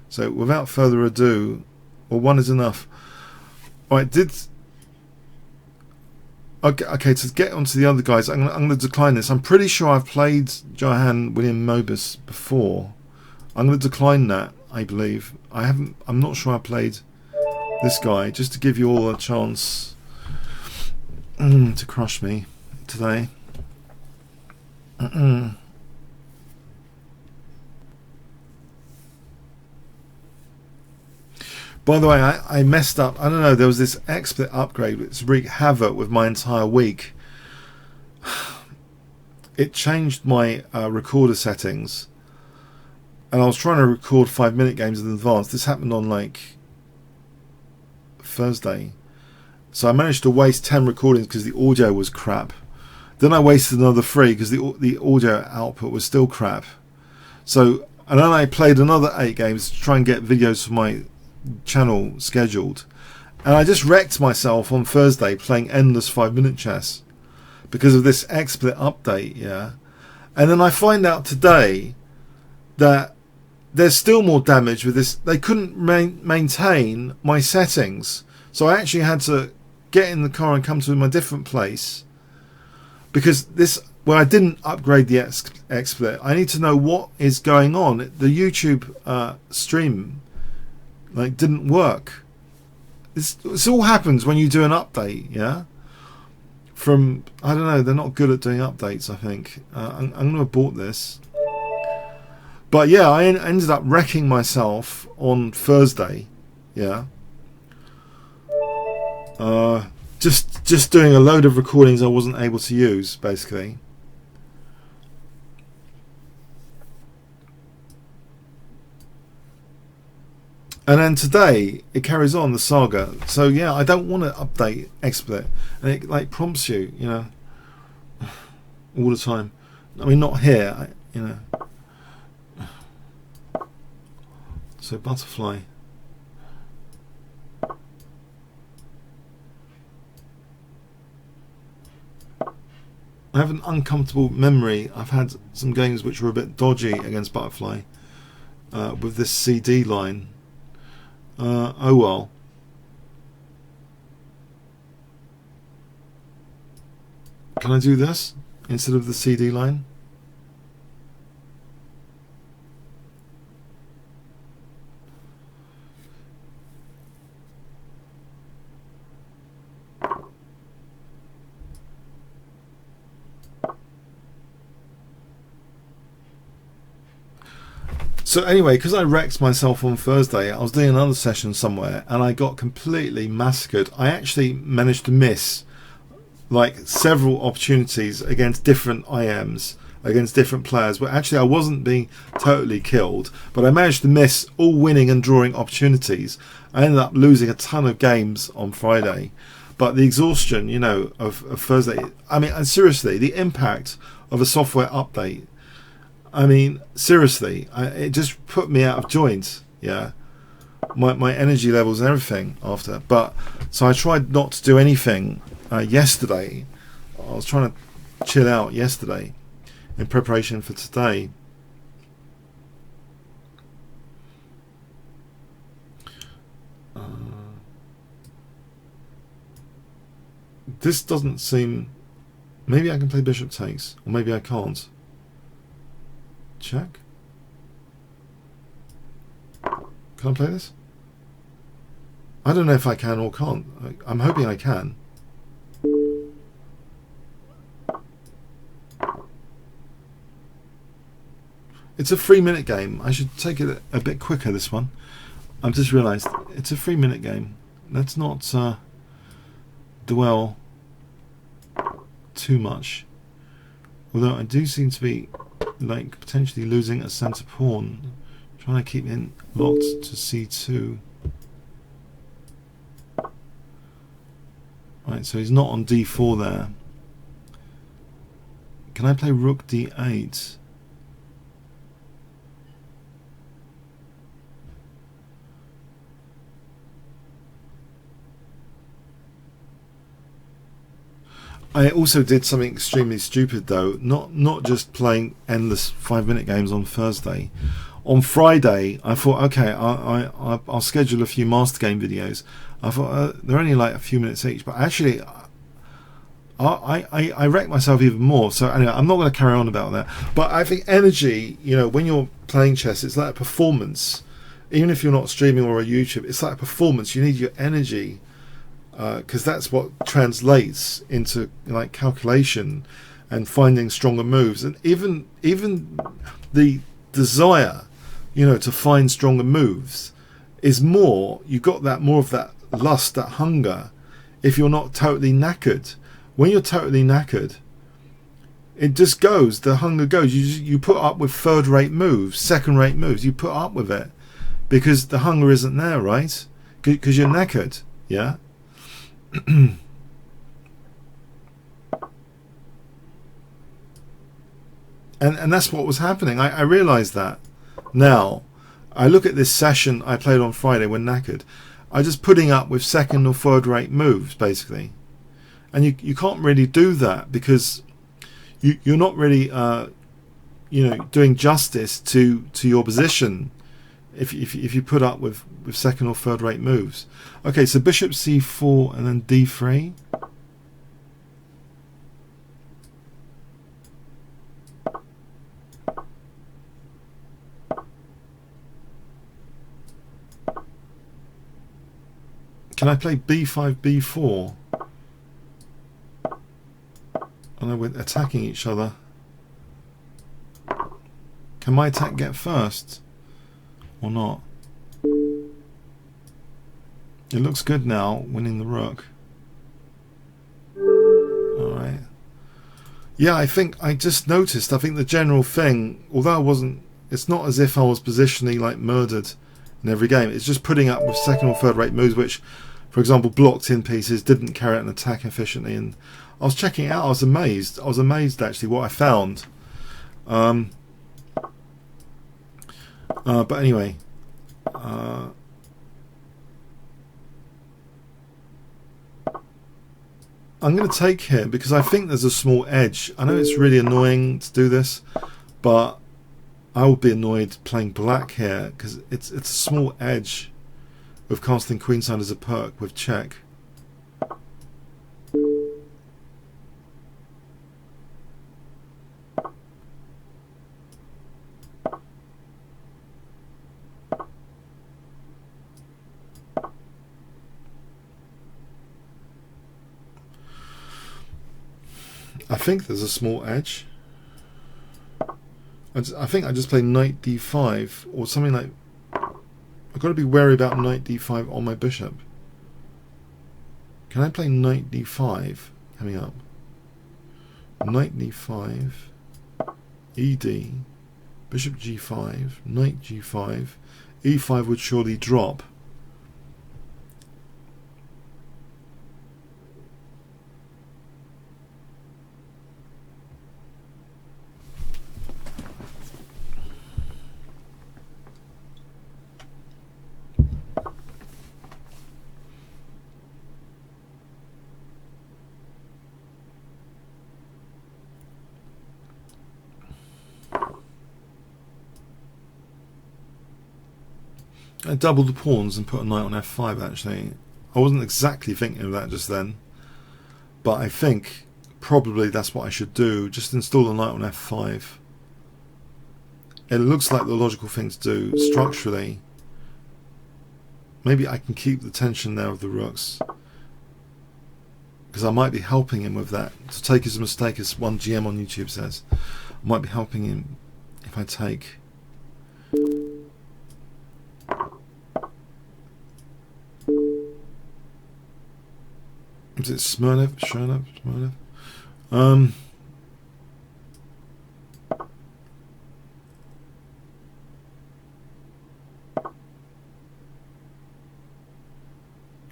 So without further ado, well, 1 is enough. Alright, Okay, to get onto the other guys, I'm going to decline this. I'm pretty sure I've played Johann William Moebas before. I'm going to decline that, I believe. I'm not sure I played this guy, just to give you all a chance to crush me today. By the way, I messed up. I don't know, there was this XSplit upgrade which wreaked havoc with my entire week. It changed my recorder settings, and I was trying to record 5-minute games in advance. This happened on like Thursday, so I managed to waste 10 recordings because the audio was crap. Then I wasted another 3 because the audio output was still crap. So, and then I played another 8 games to try and get videos for my channel scheduled, and I just wrecked myself on Thursday playing endless 5-minute chess because of this XSplit update, yeah. And then I find out today that there's still more damage with this. They couldn't maintain my settings, so I actually had to get in the car and come to a different place because I didn't upgrade the XSplit. I need to know what is going on. The YouTube stream like didn't work. This all happens when you do an update, yeah. From I don't know, they're not good at doing updates. I think I'm going to abort this. But yeah, I ended up wrecking myself on Thursday, yeah. Just doing a load of recordings I wasn't able to use, basically. And then today it carries on the saga. So yeah, I don't want to update XSplit, and it like prompts you, you know, all the time. I mean, not here, you know. So butterfly. I have an uncomfortable memory. I've had some games which were a bit dodgy against butterfly with this CD line. Oh well. Can I do this instead of the CD line? So anyway, because I wrecked myself on Thursday, I was doing another session somewhere and I got completely massacred. I actually managed to miss like several opportunities against different IMs, against different players, but actually I wasn't being totally killed, but I managed to miss all winning and drawing opportunities. I ended up losing a ton of games on Friday, but the exhaustion, you know, of Thursday, I mean, and seriously, the impact of a software update, I mean, seriously, it just put me out of joint, yeah. My energy levels and everything after. But so I tried not to do anything yesterday. I was trying to chill out yesterday in preparation for today. This doesn't seem... Maybe I can play bishop takes, or maybe I can't. Check. Can I play this? I don't know if I can or can't. I'm hoping I can. It's a 3-minute game. I should take it a bit quicker, this one. I've just realised it's a 3-minute game. Let's not dwell too much. Although I do seem to be like potentially losing a centre pawn. Trying to keep him locked to c2. Right, so he's not on d4 there. Can I play rook d8? I also did something extremely stupid though, not just playing endless 5-minute games on Thursday. On Friday, I thought, okay, I'll schedule a few master game videos. I thought they're only like a few minutes each, but actually, I wrecked myself even more. So anyway, I'm not going to carry on about that. But I think energy, you know, when you're playing chess, it's like a performance. Even if you're not streaming or on YouTube, it's like a performance. You need your energy. Because that's what translates into like calculation and finding stronger moves, and even the desire, you know, to find stronger moves is more. You got that more of that lust, that hunger. If you're not totally knackered, when you're totally knackered, it just goes. The hunger goes. You put up with third-rate moves, second-rate moves. You put up with it because the hunger isn't there, right? Because you're knackered, yeah. And that's what was happening. I realised that now. I look at this session I played on Friday when knackered. I just putting up with second or third rate moves basically, and you can't really do that because you're not really you know, doing justice to your position if you put up with second or third rate moves. Okay, so bishop c4 and then d3. Can I play b5, b4? I know we're attacking each other. Can my attack get first? Or not? It looks good now, winning the rook. Alright. Yeah, I think I just noticed, I think the general thing, although I wasn't, it's not as if I was positionally like murdered in every game. It's just putting up with second or third rate moves which, for example, blocked in pieces, didn't carry out an attack efficiently, and I was checking it out. I was amazed. I was amazed actually what I found. But anyway, I'm going to take here because I think there's a small edge. I know it's really annoying to do this, but I would be annoyed playing black here because it's a small edge with casting queenside as a perk with check. I think there's a small edge. I think I just play knight d5 or something like. I've got to be wary about knight d5 on my bishop. Can I play knight d5 coming up? Knight d5, ed, bishop g5, knight g5, e5 would surely drop. I doubled the pawns and put a knight on f5 actually. I wasn't exactly thinking of that just then, but I think probably that's what I should do. Just install the knight on f5. It looks like the logical thing to do structurally. Maybe I can keep the tension there of the rooks, because I might be helping him with that. To take his mistake, as one GM on YouTube says, I might be helping him if I take. Is it Smirnov? Smirnov?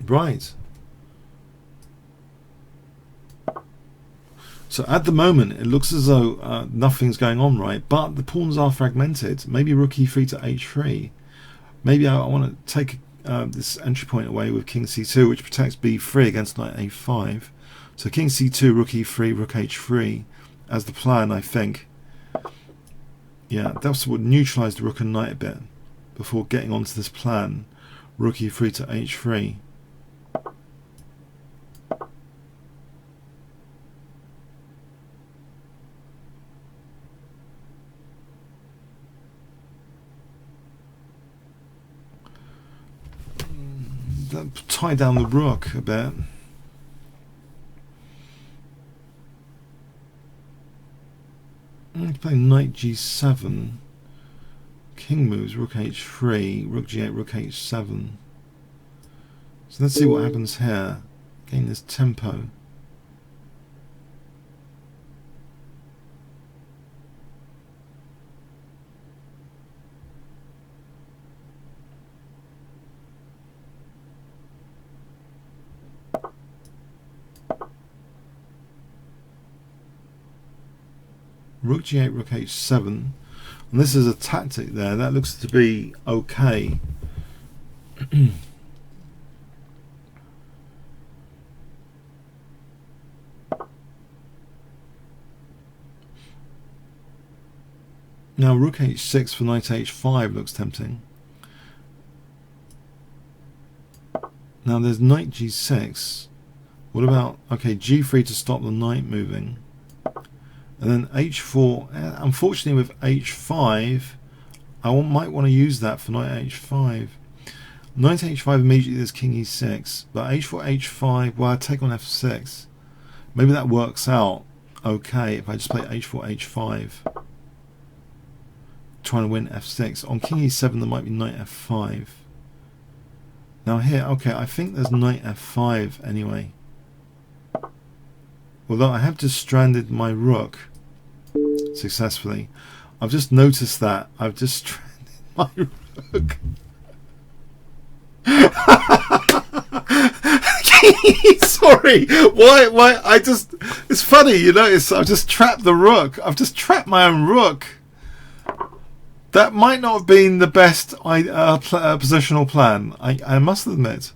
Right. So at the moment it looks as though nothing's going on right, but the pawns are fragmented. Maybe rook e3 to h3. Maybe I want to take this entry point away with king c2, which protects b3 against knight a5. So king c2, rook e3, rook h3 as the plan, I think. Yeah, that would neutralise the rook and knight a bit before getting onto this plan. Rook e3 to h3. Tie down the rook a bit. Play knight g7. King moves, rook h3, rook g8, rook h7. So let's see what happens here. Gain this tempo. Rook g8, rook h7, and this is a tactic there that looks to be okay. Now rook h6 for knight h5 looks tempting. Now there's knight g6. What about, okay, g3 to stop the knight moving. And then h4, unfortunately with h5, I might want to use that for knight h5. Knight h5 immediately, there's king e6, but h4, h5, well, I take on f6. Maybe that works out okay if I just play h4, h5, trying to win f6. On king e7, there might be knight f5. Now here, okay, I think there's knight f5 anyway. Although I have just stranded my rook successfully. I've just noticed that. I've just stranded my rook. Sorry, why? It's funny, you know. I've just trapped the rook. I've just trapped my own rook. That might not have been the best positional plan. I must admit.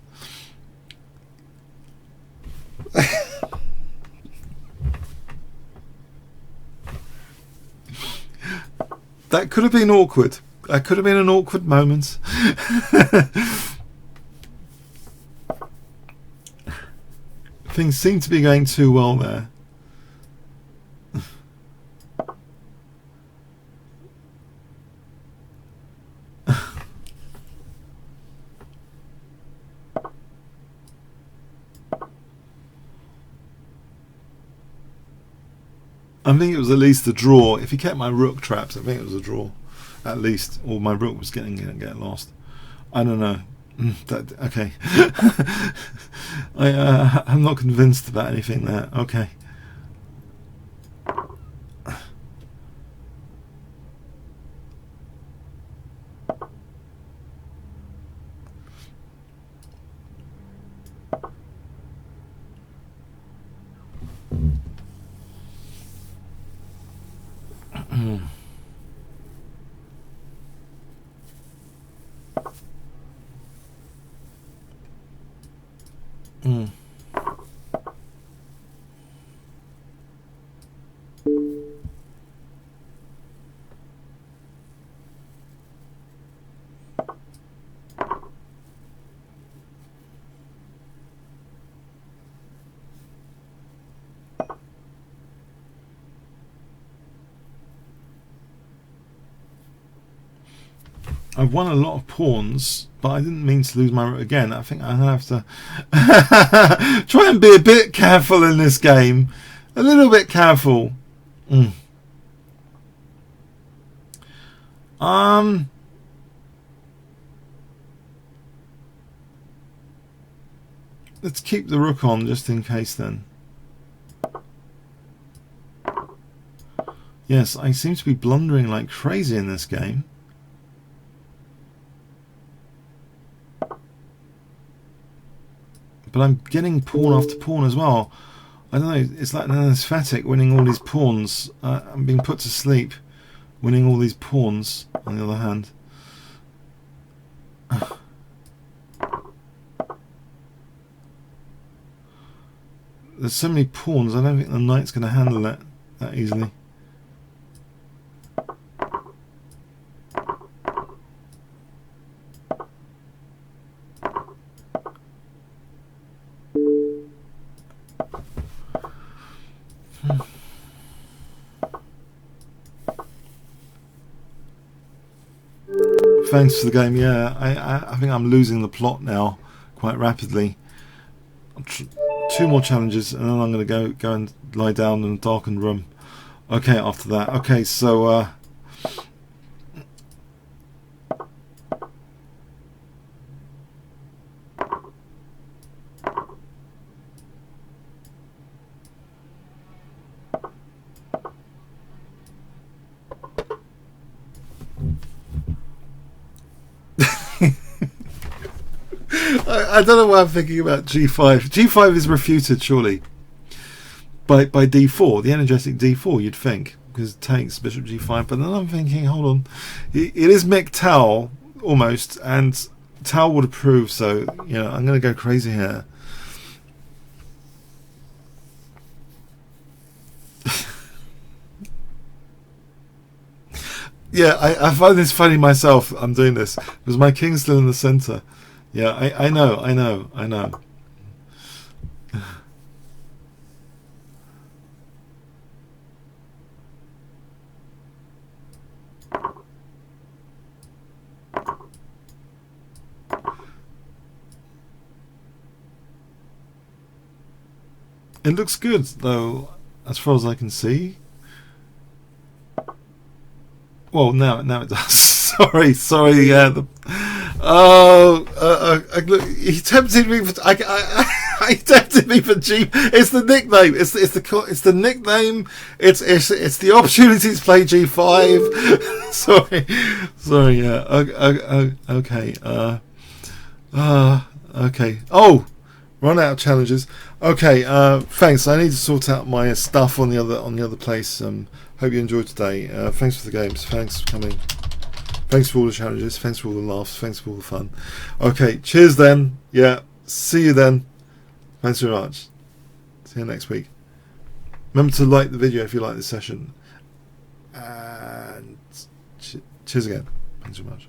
That could have been awkward. That could have been an awkward moment. Things seem to be going too well there. I think it was at least a draw. If he kept my rook trapped, I think it was a draw, at least. Or my rook was going to get lost. I don't know. Okay. I'm not convinced about anything there. Okay. I've won a lot of pawns, but I didn't mean to lose my rook again. I think I have to try and be a bit careful in this game. A little bit careful. Let's keep the rook on just in case then. Yes, I seem to be blundering like crazy in this game. But I'm getting pawn after pawn as well. I don't know, it's like an anesthetic winning all these pawns. I'm being put to sleep winning all these pawns on the other hand. There's so many pawns, I don't think the knight's going to handle it that easily. Thanks for the game. Yeah, I think I'm losing the plot now quite rapidly. Two more challenges and then I'm going to go and lie down in a darkened room. Okay, after that. Okay, so I don't know why I'm thinking about g5. G5 is refuted surely by d4, the energetic d4. You'd think because it takes bishop g5, but then I'm thinking, hold on, it is Mick Tao almost, and Tao would approve. So you know, I'm going to go crazy here. Yeah, I find this funny myself. I'm doing this because my king's still in the center. Yeah, I know. It looks good though, as far as I can see. Well, now it does. sorry. Yeah. Look, he tempted me. He tempted me for G. It's the nickname. It's the nickname. It's the opportunity to play G5. sorry. Yeah. Okay. Okay. Oh, run out of challenges. Okay. Thanks. I need to sort out my stuff on the other place. Hope you enjoyed today. Thanks for the games. Thanks for coming. Thanks for all the challenges. Thanks for all the laughs. Thanks for all the fun. Okay, cheers then. Yeah, see you then. Thanks very much. See you next week. Remember to like the video if you like this session. And cheers again. Thanks very much.